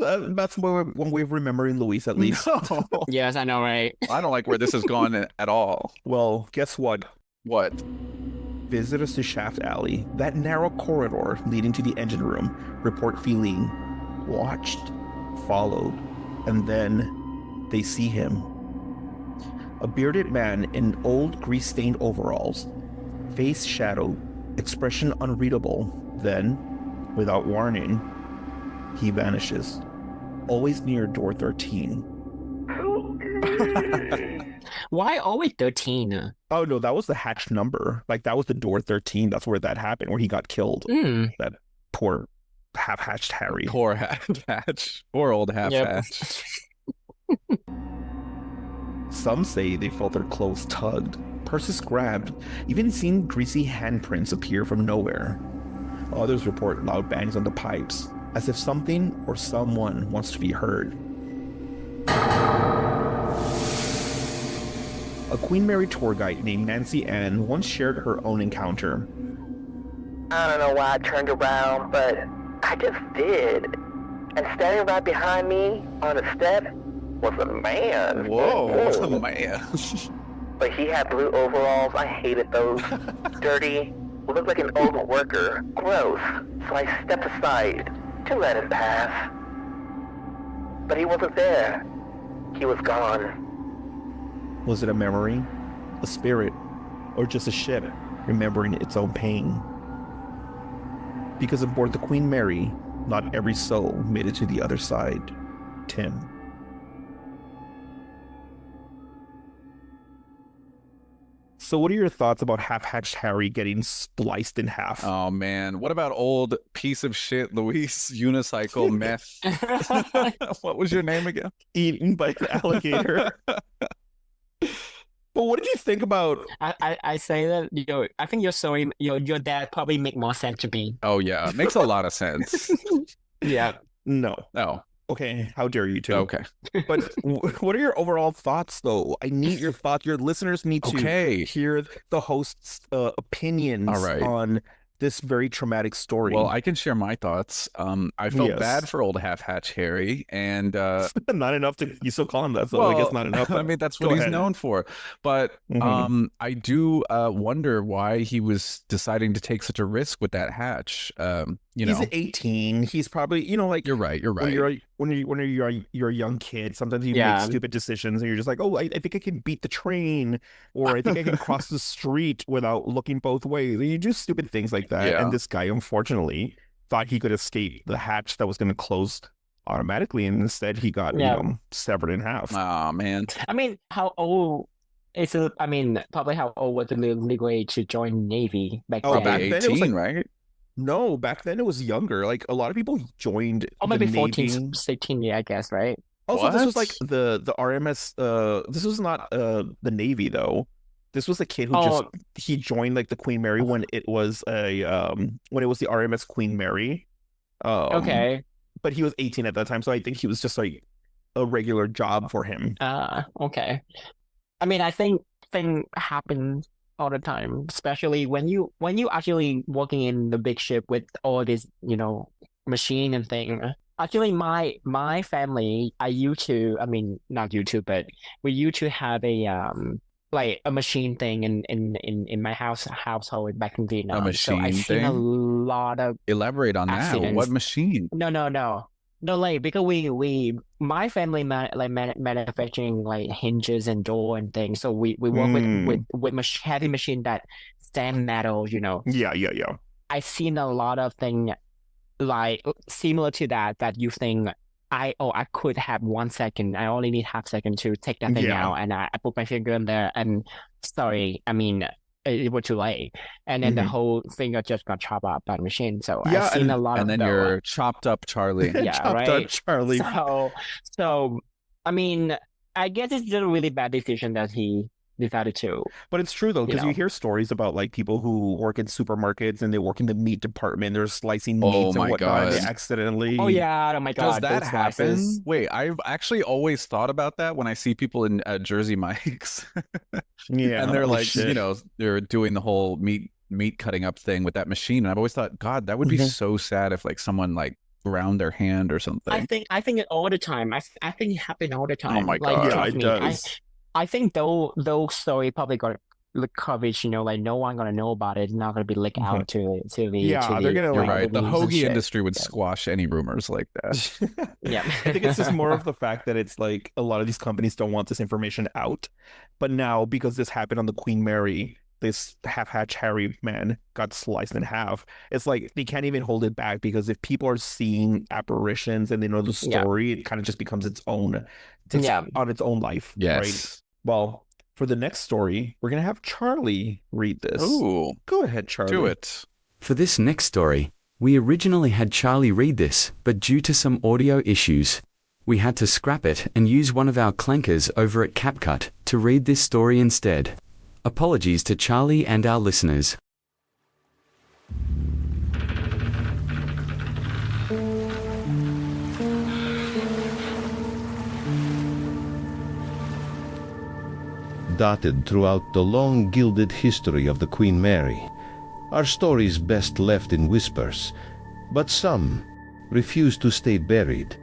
one way of remembering Luis, at least. No. Yes, I know, right? I don't like where this has gone at all. Well, guess what? What? Visitors to Shaft Alley, that narrow corridor leading to the engine room, report feeling watched, followed, and then they see him. A bearded man in old grease-stained overalls, face shadowed, expression unreadable. Then, without warning, he vanishes, always near door 13. Why always 13? Oh no, that was the hatch number. Like that was the door 13. That's where that happened, where he got killed. That poor half-hatched Harry. Poor half-hatch. Poor old half-hatch. Some say they felt their clothes tugged, purses grabbed, even seen greasy handprints appear from nowhere. Others report loud bangs on the pipes, as if something or someone wants to be heard. A Queen Mary tour guide named Nancy Ann once shared her own encounter. I don't know why I turned around, but I just did. And standing right behind me on a step was a man. Whoa, what's a man? But he had blue overalls. I hated those. Dirty. Looked like an old worker. Gross. So I stepped aside to let him pass. But he wasn't there. He was gone. Was it a memory, a spirit, or just a ship remembering its own pain? Because aboard the Queen Mary, not every soul made it to the other side. Tim. So what are your thoughts about half-hatched Harry getting spliced in half? Oh man, what about old piece of shit Luis unicycle meth? What was your name again? Eaten by an alligator. But what did you think about... I say that I think your story, your dad probably make more sense to me. Oh yeah, it makes a lot of sense. Yeah. No. No. Okay, how dare you two? Okay. But what are your overall thoughts, though? I need your thoughts. Your listeners need to Okay. hear the host's opinions All right. on this very traumatic story. Well, I can share my thoughts. I felt Yes. bad for old Half Hatch Harry, and Not enough to you still call him that, so I well, guess not enough. I mean, that's what Go he's ahead. known for. But Mhm. I do wonder why he was deciding to take such a risk with that hatch. You He's know, 18. He's probably, like you're right. You're when right. you're a young kid, sometimes you make Yeah. stupid decisions and you're just like, oh, I think I can beat the train, or I think I can cross the street without looking both ways. And you do stupid things like that. Yeah. And this guy, unfortunately, thought he could escape the hatch that was going to close automatically, and instead he got, Yeah. severed in half. Oh man. I mean, how old is it? I mean, probably how old was the legal age to join Navy back Oh, then? back Probably then it was 18, like- right? No, back then it was younger. Like a lot of people joined Or the maybe Navy. 14, 16, yeah, I guess, right? Also, this was like What? the RMS. This was not the Navy though. This was a kid who Oh, he joined like the Queen Mary when it was when it was the RMS Queen Mary. okay. But he was 18 at that time, so I think he was just like a regular job for him. Okay. I mean, I think thing happens all the time, especially when you actually working in the big ship with all this, machine and thing. Actually, my family, I mean, not used to, but we used to have a like a machine thing in my household back in Vietnam. So I've machine seen a thing? lot of Elaborate on that. What accidents. machine? No, like because my family manufacturing like hinges and door and things. So we work with heavy machine that stand metal. Yeah. I've seen a lot of thing like similar to that you think I could have 1 second. I only need half second to take that thing Yeah. out, and I put my finger in there, and sorry, I mean it was too late, and then the Mhm. whole finger just got chopped up by the machine. So Yeah, I've seen a lot And of then that. you're chopped up, Charlie. Yeah, Chopped up right. Charlie. So I mean, I guess it's just a really bad decision that he decided to. But it's true though, because you know. hear stories about like people who work in supermarkets and they work in the meat department. They're slicing Oh meats and my whatnot, and they God. accidentally. Oh yeah, oh my Does God, that those happen? slices. Wait, I've actually always thought about that when I see people in Jersey Mike's. Yeah. And they're Oh, like, shit. they're doing the whole meat cutting up thing with that machine. And I've always thought, God, that would be Mhm. so sad if like someone like ground their hand or something. I think it all the time. I think it happened all the time. my Like God. Yeah, trust it me, does. I think those story probably got the coverage. Like no one gonna know about it. It's not gonna be leaked out to the Yeah, they're gonna You're like right. The news and hoagie shit. industry would Yeah. squash any rumors like that. Yeah. I think it's just more of the fact that it's like a lot of these companies don't want this information out. But now, because this happened on the Queen Mary, this half-hatch Harry man got sliced in half. It's like they can't even hold it back, because if people are seeing apparitions and they know the Yeah. story, it kind of just becomes its own, takes Yeah. on its own life, right? Yes. Well, for the next story, we're gonna have Charlie read this. Ooh, Go ahead, Charlie. do it. For this next story, we originally had Charlie read this, but due to some audio issues, we had to scrap it and use one of our clankers over at CapCut to read this story instead. Apologies to Charlie and our listeners. Dotted throughout the long gilded history of the Queen Mary are stories best left in whispers, but some refuse to stay buried.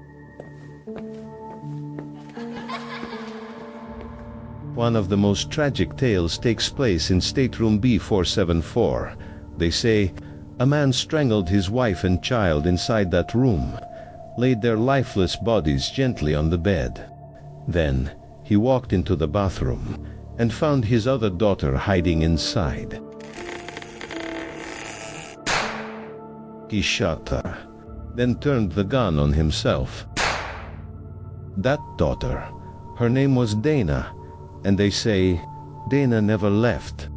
One of the most tragic tales takes place in stateroom B474. They say a man strangled his wife and child inside that room, laid their lifeless bodies gently on the bed. Then he walked into the bathroom and found his other daughter hiding inside. He shot her, then turned the gun on himself. That daughter, her name was Dana, and they say Dana never left.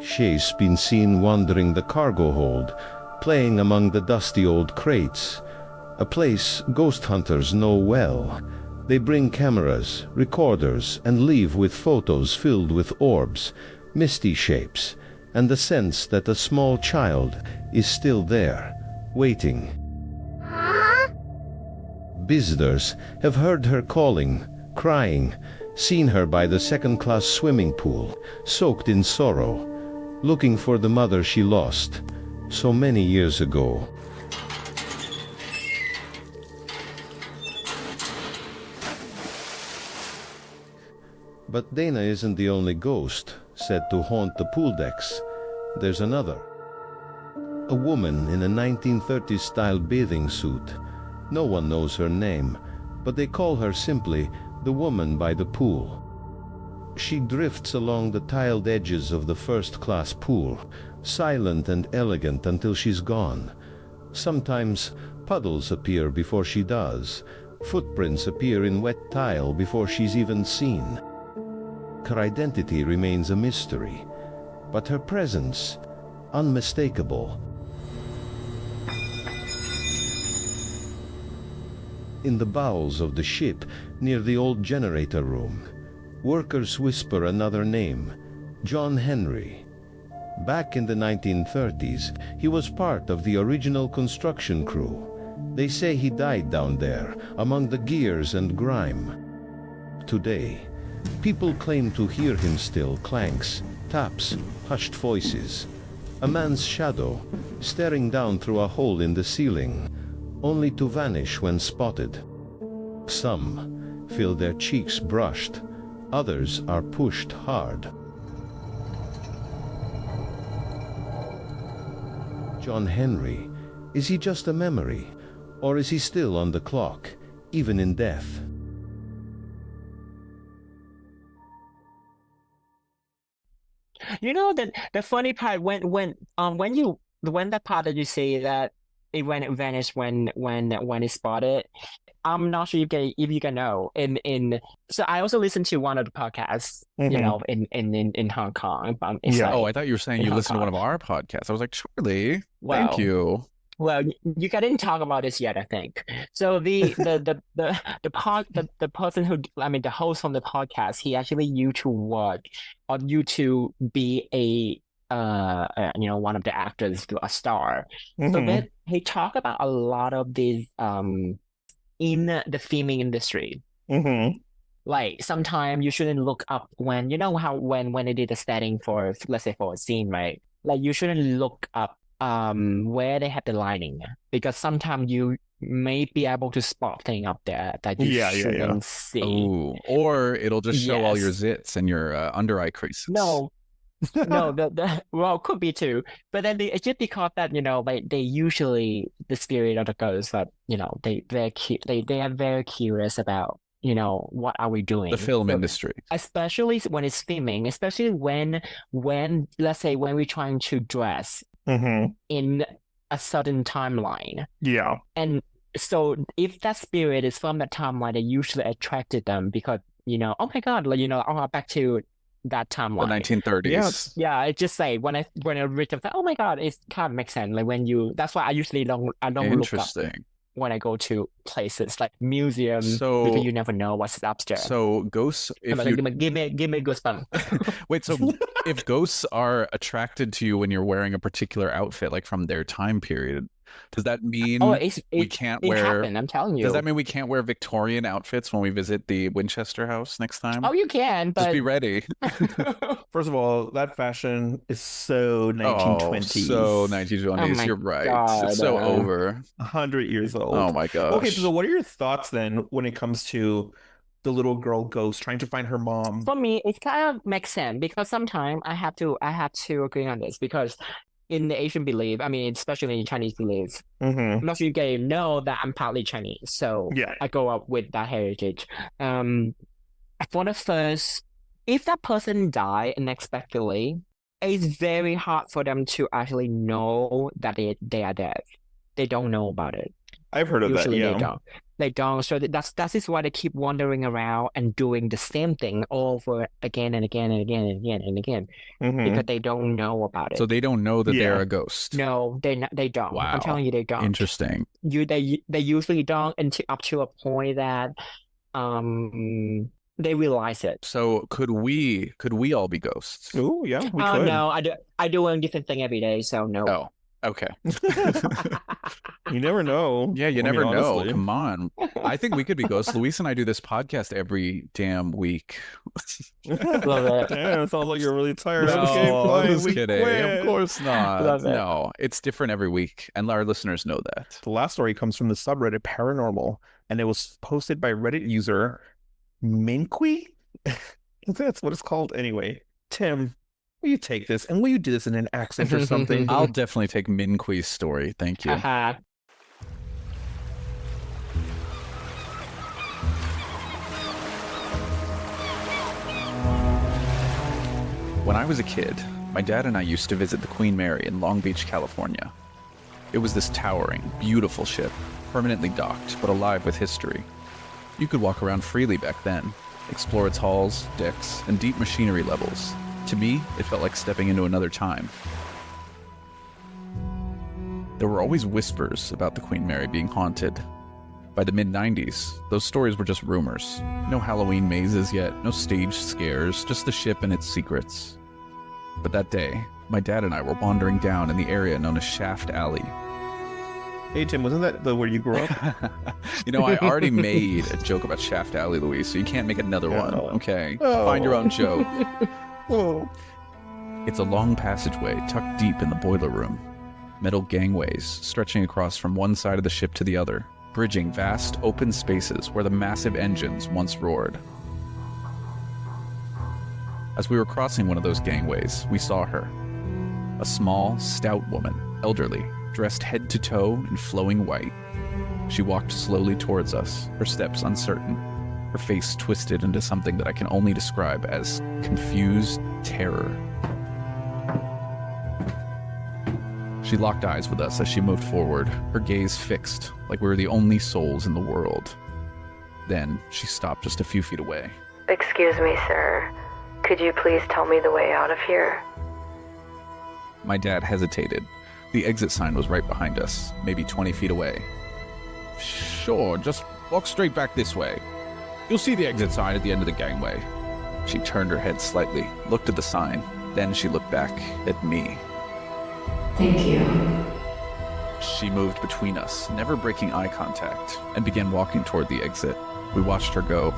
She's been seen wandering the cargo hold, playing among the dusty old crates, a place ghost hunters know well. They bring cameras, recorders, and leave with photos filled with orbs, misty shapes, and the sense that a small child is still there, waiting. Visitors have heard her calling, crying, seen her by the second-class swimming pool, soaked in sorrow, looking for the mother she lost so many years ago. But Dana isn't the only ghost said to haunt the pool decks. There's another. A woman in a 1930s-style bathing suit. No one knows her name, but they call her simply the woman by the pool. She drifts along the tiled edges of the first-class pool, silent and elegant until she's gone. Sometimes puddles appear before she does. Footprints appear in wet tile before she's even seen. Her identity remains a mystery, but her presence unmistakable. In the bowels of the ship, near the old generator room, workers whisper another name, John Henry. Back in the 1930s, he was part of the original construction crew. They say he died down there, among the gears and grime. Today, people claim to hear him still, clanks, taps, hushed voices. A man's shadow, staring down through a hole in the ceiling, only to vanish when spotted. Some feel their cheeks brushed, others are pushed hard. John Henry, is he just a memory, or is he still on the clock, even in death? You know that the funny part when that part that you say that it vanished when it's spotted, I'm not sure if you can know so I also listened to one of the podcasts, you know, in Hong Kong. It's Yeah. like, Oh, I thought you were saying you in listened to Hong one of our podcasts. I was like, Charlie, thank Well, you. Well, you didn't talk about this yet, I think. So the person who, I mean, the host on the podcast, he actually used to work or used to be you know, one of the actors, a star. So that he talked about a lot of these in the filming industry. Like sometimes you shouldn't look up when, you know how when they did the setting for, let's say, for a scene, right? Like you shouldn't look up where they have the lighting, because sometimes you may be able to spot things up there that you shouldn't see. Oh, or it'll just show all your Yes. zits and your under eye creases. No, well, could be too, but then it's just because that, you know, like they usually, the spirit of the ghost, that, you know, they are very curious about, you know, what are we doing? The film So industry. especially when it's filming, especially when let's say when we're trying to dress in a certain timeline. Yeah. And so if that spirit is from that timeline, they usually attracted them because, you know, oh my God, like, you know, back to that The timeline. 1930s. Yes. Yeah, it's just like when I read it, oh my God, it kind of makes sense. Like when that's why I usually don't look up Interesting. when I go to places like museum, So- because you never know what's upstairs. So ghosts, if Like, you give me a goosebump. wait, so if ghosts are attracted to you when you're wearing a particular outfit, like from their time period, does that mean Oh, we can't it wear? happened, I'm telling you. Does that mean we can't wear Victorian outfits when we visit the Winchester House next time? Oh, you can, Just but be ready. First of all, that fashion is so 1920s. Oh, so 1920s. Oh my You're right. God, It's so over. 100 years old. Oh my gosh. Okay, so what are your thoughts then when it comes to the little girl ghost trying to find her mom? for me, it kind of makes sense because sometimes I have to agree on this, because in the Asian belief, I mean, especially in Chinese beliefs, most of you guys know that I'm partly Chinese, so Yeah. I go up with that heritage. For the first, if that person die unexpectedly, it's very hard for them to actually know that they are dead. They don't know about it. I've heard of that, Usually yeah. they don't. They don't. So that is why they keep wandering around and doing the same thing over again and again and again and again and again, because they don't know about it. So they don't know that they're Yeah. a ghost. No, they don't. Wow. I'm telling you, they don't. Interesting. They usually don't until up to a point that they realize it. So could we all be ghosts? Oh, yeah, we Oh could. no, I do a different thing every day, so no. Oh, okay. You never know. Yeah, you I mean, never know. honestly. Come on. I think we could be ghosts. Luis and I do this podcast every damn week. Love it. Damn, it sounds like you're really tired. No, Okay, I'm fine, just we kidding. quit. Of course not. Love it. No, it's different every week, and our listeners know that. The last story comes from the subreddit Paranormal, and it was posted by Reddit user Minqui. That's what it's called anyway. Tim, will you take this and will you do this in an accent or something? I'll definitely take Minqui's story. Thank you. Haha. When I was a kid, my dad and I used to visit the Queen Mary in Long Beach, California. It was this towering, beautiful ship, permanently docked but alive with history. You could walk around freely back then, explore its halls, decks, and deep machinery levels. To me, it felt like stepping into another time. There were always whispers about the Queen Mary being haunted. By the mid-90s, those stories were just rumors. No Halloween mazes yet, no staged scares, just the ship and its secrets. But that day, my dad and I were wandering down in the area known as Shaft Alley. Hey Tim, wasn't that where you grew up? You know, I already made a joke about Shaft Alley, Louise, so you can't make another one, okay? Oh. Find your own joke. Oh. It's a long passageway tucked deep in the boiler room. Metal gangways stretching across from one side of the ship to the other, bridging vast open spaces where the massive engines once roared. As we were crossing one of those gangways, we saw her. A small, stout woman, elderly, dressed head to toe in flowing white. She walked slowly towards us, her steps uncertain, her face twisted into something that I can only describe as confused terror. She locked eyes with us as she moved forward, her gaze fixed, like we were the only souls in the world. Then she stopped just a few feet away. Excuse me, sir. Could you please tell me the way out of here? My dad hesitated. The exit sign was right behind us, maybe 20 feet away. Sure, just walk straight back this way. You'll see the exit sign at the end of the gangway. She turned her head slightly, looked at the sign, then she looked back at me. Thank you. She moved between us, never breaking eye contact, and began walking toward the exit. We watched her go,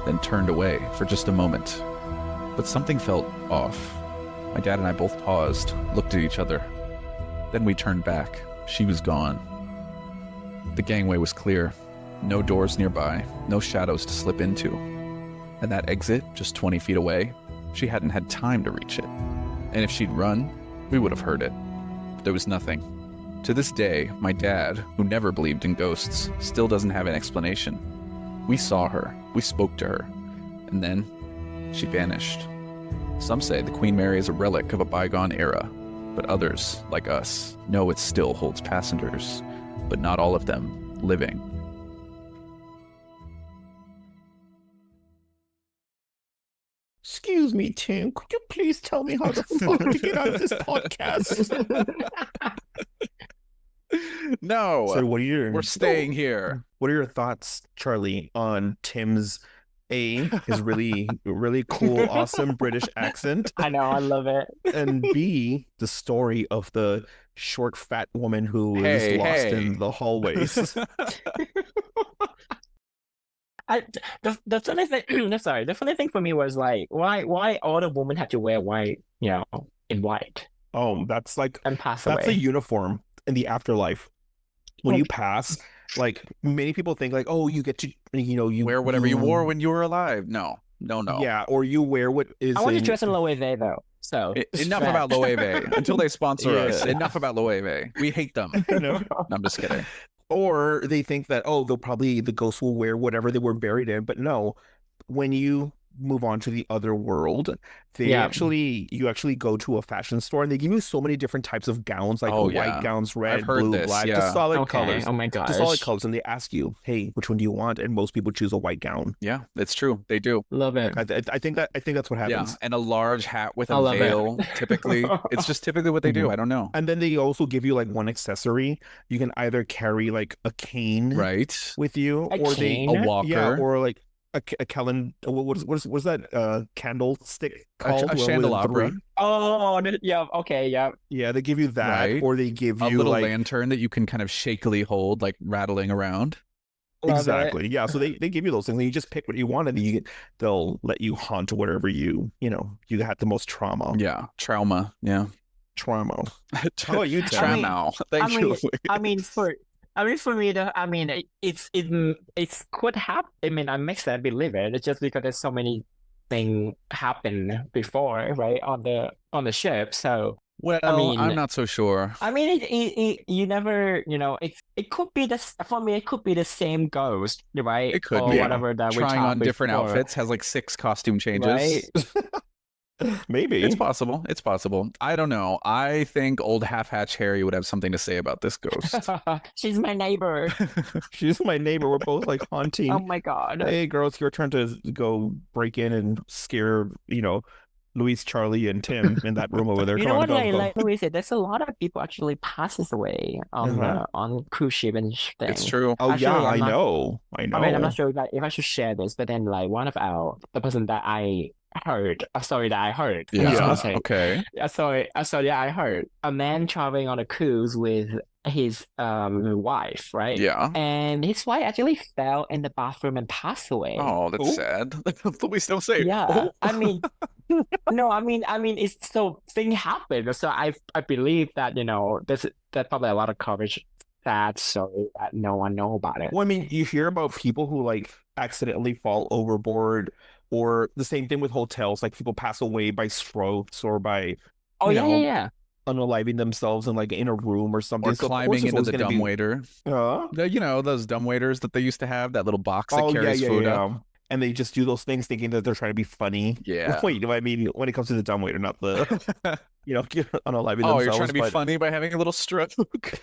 then turned away for just a moment. But something felt off. My dad and I both paused, looked at each other. Then we turned back. She was gone. The gangway was clear. No doors nearby, no shadows to slip into. And that exit, just 20 feet away, she hadn't had time to reach it. And if she'd run, we would have heard it. But there was nothing. To this day, my dad, who never believed in ghosts, still doesn't have an explanation. We saw her, we spoke to her, and then she vanished. Some say the Queen Mary is a relic of a bygone era, but others, like us, know it still holds passengers, but not all of them living. Excuse me, Tim. Could you please tell me how the fuck to get out of this podcast? No, So what are your we're staying here. What are your thoughts, Charlie, on Tim's his really really cool, awesome British accent, I know, I love it. and B, the story of the short fat woman who is lost in the hallways? The funny thing, sorry, the funny thing for me was like, why all the women had to wear white, in white Oh, that's like and pass that's a away? uniform in the afterlife. When you pass, like many people think like, oh, you get to you Wear whatever you wore when you were alive. No. Yeah, or you wear what is I want to in- dress in Loewe though. So Enough about Loewe. Until they sponsor us. Yeah. Enough about Loewe. We hate them. you know. No, I'm just kidding. Or they think that, oh, the ghosts will wear whatever they were buried in. But no, when you move on to the other world, you actually go to a fashion store and they give you so many different types of gowns, like white gowns, red, I've heard blue, this, black, yeah. just solid Okay. colors. Oh my Just solid gosh. colors. And they ask you, hey, which one do you want? And most people choose a white gown. Yeah, it's true. They do. Love it. I think that's what Yeah, happens. and a large hat with I a love it. veil. Typically, it's just typically what they do. Mhm. I don't know. And then they also give you like one accessory. You can either carry like a cane Right? with you, A or cane? A walker. yeah, or like what's that candlestick called? A Well, with candelabra. three? Oh, yeah. Okay, yeah. Yeah, they give you that, Right. or they give A you little like lantern that you can kind of shakily hold, like rattling around. Love it. exactly. Yeah, so they give you those things, and you just pick what you want, and they'll let you haunt whatever you had the most trauma. Yeah, trauma. Yeah. Trauma. How about you, Tim? Trauma. Thank you. Louise. I mean, for me, it's could happen. I mean, I makes that believe it. It's just because there's so many things happen before, right, on the ship. So Well, I mean, I'm not so sure. I mean, you never, it could be for me. It could be the same ghost, right? It could or be. whatever that we Trying talked on different before, outfits, has like 6 costume changes. right? Maybe. It's possible. It's possible. I don't know. I think old half-hatch Harry would have something to say about this ghost. She's my neighbor. She's my neighbor. We're both like haunting. Oh my God. Hey, girls, your turn to go break in and scare, Luis, Charlie, and Tim in that room over there. You Come know on, what, go, go. like Louis said, there's a lot of people actually passes away on on cruise ship and thing. It's true. Oh, Actually, yeah, I'm I not- know. I mean, I'm not sure if I should share this, but then like the person that I heard, sorry, that I heard. I just Yeah. wanna say, Okay. sorry, I heard a man traveling on a cruise with his wife, right? Yeah. And his wife actually fell in the bathroom and passed away. Oh, that's Oh. sad. Please don't say. Yeah, Oh. I mean, no, I mean, it's so thing happened. So I believe that there's probably a lot of coverage sad story that no one know about it. Well, I mean, you hear about people who like accidentally fall overboard, or the same thing with hotels, like people pass away by strokes or by Oh you yeah, know, yeah. unaliving themselves in a room or something. Or So of course climbing there's into always the gonna be- dumbwaiter. Those dumbwaiters that they used to have, that little box that Oh, yeah, carries yeah, food yeah. up. And they just do those things thinking that they're trying to be funny. Yeah. Wait, I mean, when it comes to the dumbwaiter, not the, unaliving Oh, themselves. you're trying to be but- funny by having a little stroke.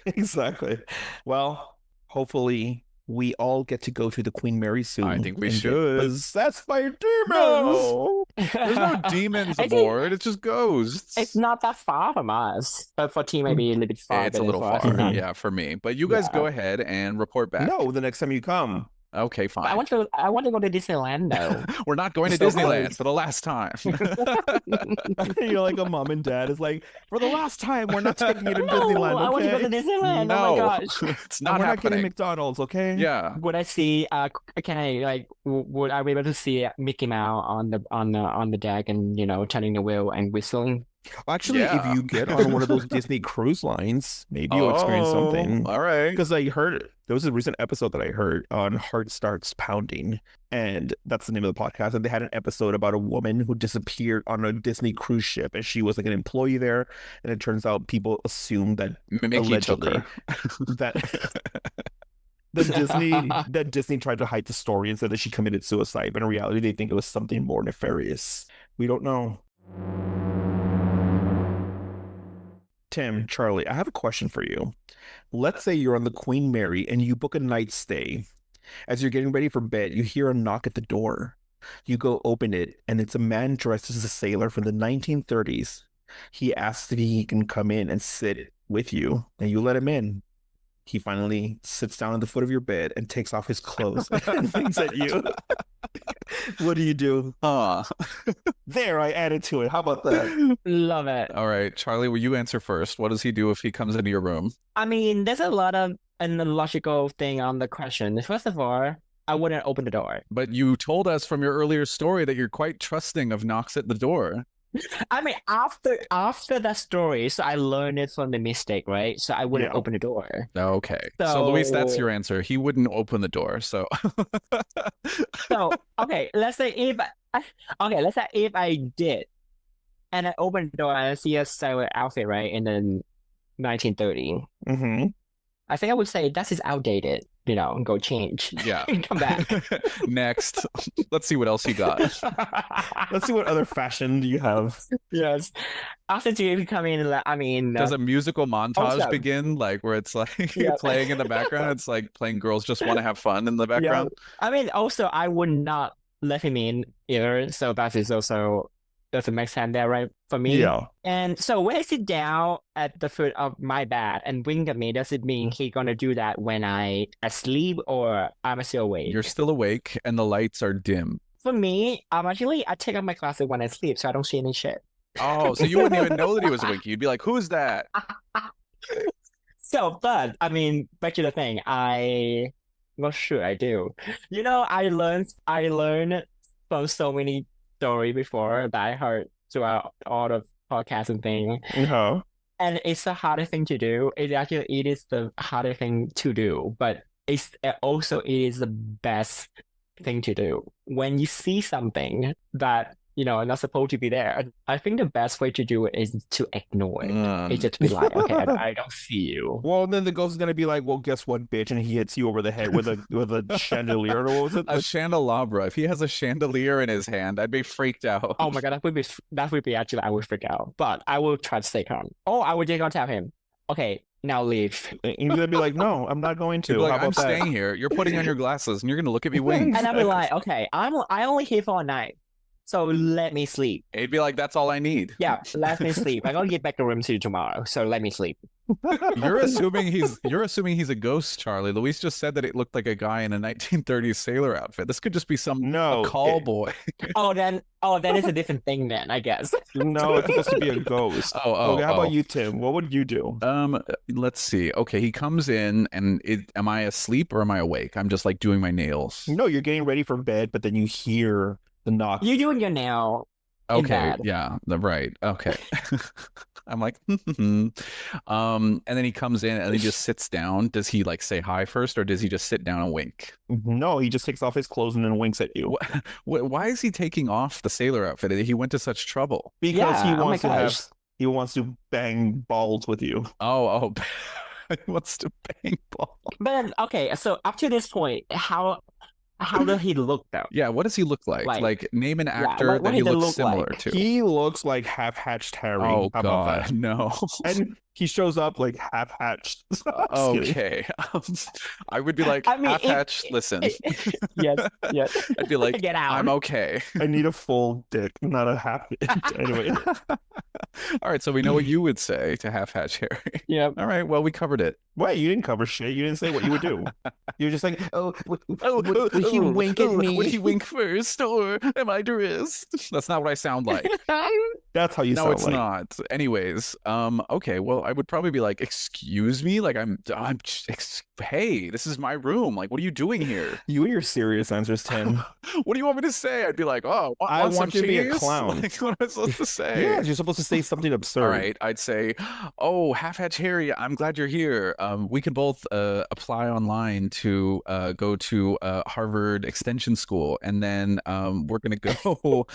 Exactly. Well, hopefully we all get to go to the Queen Mary soon. I think we and should, get but- possessed by demons. No. There's no demons I think aboard. It's just ghosts. It's not that far from us, but for T maybe a little bit far. It's a but little for us, far. it's not. Yeah, for me. But you guys Yeah. go ahead and report back. No, the next time you come. Okay, But I fine. want to go to Disneyland though. We're not going to So Disneyland close. for the last time. Like a mom and dad is like, for the last time, we're not taking you to No, Disneyland, I want to go to okay? Disneyland. No, Oh my gosh. it's And not we're not getting happening. McDonald's, okay? Yeah. Would I see? Can I like? Would I be able to see Mickey Mouse on the deck and turning the wheel and whistling? Actually, Yeah. if you get on one of those Disney cruise lines, maybe you'll experience something. All right. Because I heard there was a recent episode that I heard on Heart Starts Pounding, and that's the name of the podcast. And they had an episode about a woman who disappeared on a Disney cruise ship, and she was like an employee there. And it turns out people assumed that Mickey took allegedly her. that Disney tried to hide the story and said that she committed suicide, but in reality, they think it was something more nefarious. We don't know. Tim, Charlie, I have a question for you. Let's say you're on the Queen Mary and you book a night stay. As you're getting ready for bed, you hear a knock at the door. You go open it, and it's a man dressed as a sailor from the 1930s. He asks if he can come in and sit with you, and you let him in. He finally sits down at the foot of your bed and takes off his clothes and winks at you. What do you do? There, I added to it. How about that? Love it. All right, Charlie, will you answer first? What does he do if he comes into your room? I mean, there's a lot of an illogical thing on the question. First of all, I wouldn't open the door. But you told us from your earlier story that you're quite trusting of knocks at the door. I mean, after that story, so I learned it from the mistake, right? So I wouldn't Yeah. open the door. Okay. So, Luis, that's So- your answer. He wouldn't open the door. So, So okay, let's say if I did, and I opened the door and I see a sailor outfit, right, in the 1930, Mm-hmm. I think I would say that is outdated. Go change. yeah. Come back. Next, let's see what else you got. Let's see what other fashion do you have. Yes. After you come in, I mean, Does a musical montage Also- begin, like where it's like Yeah. playing in the background? It's like playing Girls Just Want to Have Fun in the background. I mean, also, I would not let him in either. So that is also doesn't make sense there, right? For me. Yeah. And so when I sit down at the foot of my bed and wink at me, does it mean he gonna do that when I asleep or I'm still awake? You're still awake and the lights are dim. For me, actually I take off my glasses when I sleep, so I don't see any shit. Oh, so you wouldn't even know that he was awake. You'd be like, who's that? So, but I mean, back to the thing. I'm not sure I do. I learned from so many stories before that I heard throughout all the podcasts and things. Uh-huh. And it's the harder thing to do. It is the harder thing to do, but it is the best thing to do. When you see something that not supposed to be there, I think the best way to do it is to ignore it. It's just be like, okay, I don't see you. Well, then the ghost is gonna be like, well, guess what, bitch? And he hits you over the head with a chandelier. Or what was it? A candelabra. If he has a chandelier in his hand, I'd be freaked out. Oh my God, that would be actually, I would freak out. But I will try to stay calm. Oh, I would just gonna tell him, okay, now leave. And you're gonna be like, no, I'm not going to. You'd be like, How I'm about that? staying here. You're putting on your glasses and you're gonna look at me wink. And I'll be like, okay, I only here for a night, so let me sleep. It'd be like, that's all I need. Yeah, let me sleep. I'm gonna get back to room 2 tomorrow, so let me sleep. You're assuming he's a ghost, Charlie. Luis just said that it looked like a guy in a 1930s sailor outfit. This could just be a call boy. Then it's a different thing then, I guess. No, it's supposed to be a ghost. Okay, how about you, Tim? What would you do? Let's see. Okay, he comes in and am I asleep or am I awake? I'm just like doing my nails. No, you're getting ready for bed, but then you hear the knock. You're doing your nail. Okay, yeah, right. Okay. I'm like, and then he comes in and he just sits down. Does he like say hi first, or does he just sit down and wink? No, he just takes off his clothes and then winks at you. Why is he taking off the sailor outfit? He went to such trouble. Because he wants to bang balls with you. Oh, he wants to bang balls. But okay, so up to this point, how does he look though? Yeah, what does he look like? Like name an actor that he looks similar to. He looks like half-hatched Harry. Oh How God, about that? no. And he shows up like half-hatched. Okay. I would be like, half-hatched, listen. Yes. I'd be like, get out. I'm okay. I need a full dick, not a half. Anyway. All right, so we know what you would say to half-hatch Harry. Yeah. All right, well, we covered it. Wait, you didn't cover shit. You didn't say what you would do. You were just like, would he wink at me? Would he wink first, or am I dressed? That's not what I sound like. That's how you sound like. No, it's not. Anyways, okay, well, I would probably be like, excuse me? Like, hey, this is my room. Like, what are you doing here? You and your serious answers, Tim. What do you want me to say? I'd be like, oh, I want you to be a clown. Like, what am I supposed to say? Yeah, you're supposed to say something absurd. All right, I'd say, oh, Half-Hatch Harry, I'm glad you're here. We can both apply online to go to Harvard Extension School, and then we're gonna go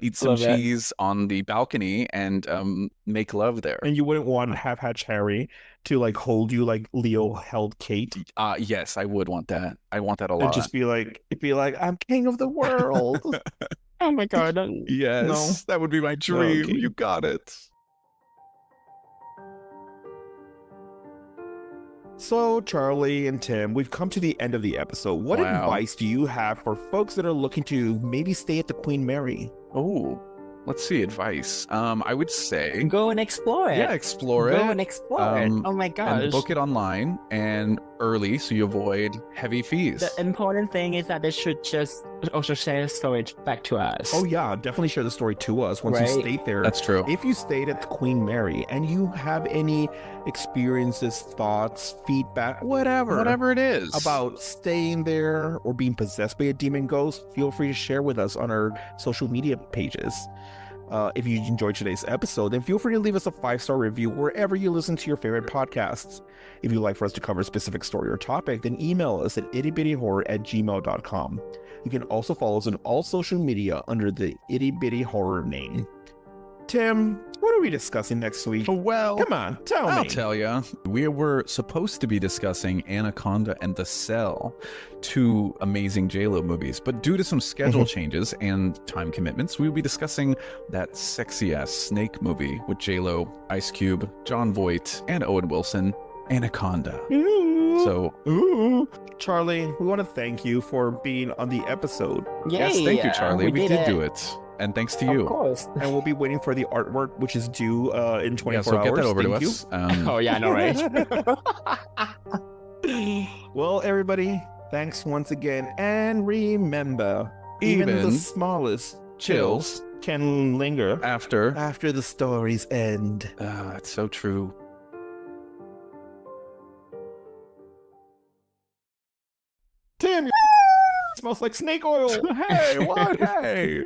eat some cheese on the balcony and make love there. And you wouldn't want Half-Hatch Harry to like hold you like Leo held Kate? Yes, I would want that. I want that a lot. And just be like, I'm king of the world. Oh my God. Yes, that would be my dream. Okay. You got it. So, Charlie and Tim, we've come to the end of the episode. What advice do you have for folks that are looking to maybe stay at the Queen Mary? Oh, let's see, advice. I would say go and explore it. Yeah, explore it. Go and explore it. Oh my gosh. And book it online and early so you avoid heavy fees. The important thing is that they should just also share the story back to us. Oh yeah, definitely share the story to us once you stayed there. That's true. If you stayed at the Queen Mary and you have any experiences, thoughts, feedback, whatever it is about staying there or being possessed by a demon ghost, feel free to share with us on our social media pages. If you enjoyed today's episode, then feel free to leave us a 5-star review wherever you listen to your favorite podcasts. If you'd like for us to cover a specific story or topic, then email us at ittybittyhorror@gmail.com. You can also follow us on all social media under the Itty Bitty Horror name. Tim, what are we discussing next week? Well, come on, tell me. I'll tell you. We were supposed to be discussing Anaconda and The Cell, 2 amazing J-Lo movies, but due to some schedule changes and time commitments, we'll be discussing that sexy-ass Snake movie with J-Lo, Ice Cube, Jon Voight, and Owen Wilson, Anaconda. Charlie, we want to thank you for being on the episode. Yes, thank you, Charlie. We did do it. And thanks to Of you. course. And we'll be waiting for the artwork, which is due in 24 Yeah, so hours. get that over to Thank you. us. Oh yeah, I know, right? Well, everybody, thanks once again. And remember, even the Even smallest chills can linger after the stories end. it's so true. Tim, smells like snake oil. Hey, what? Hey.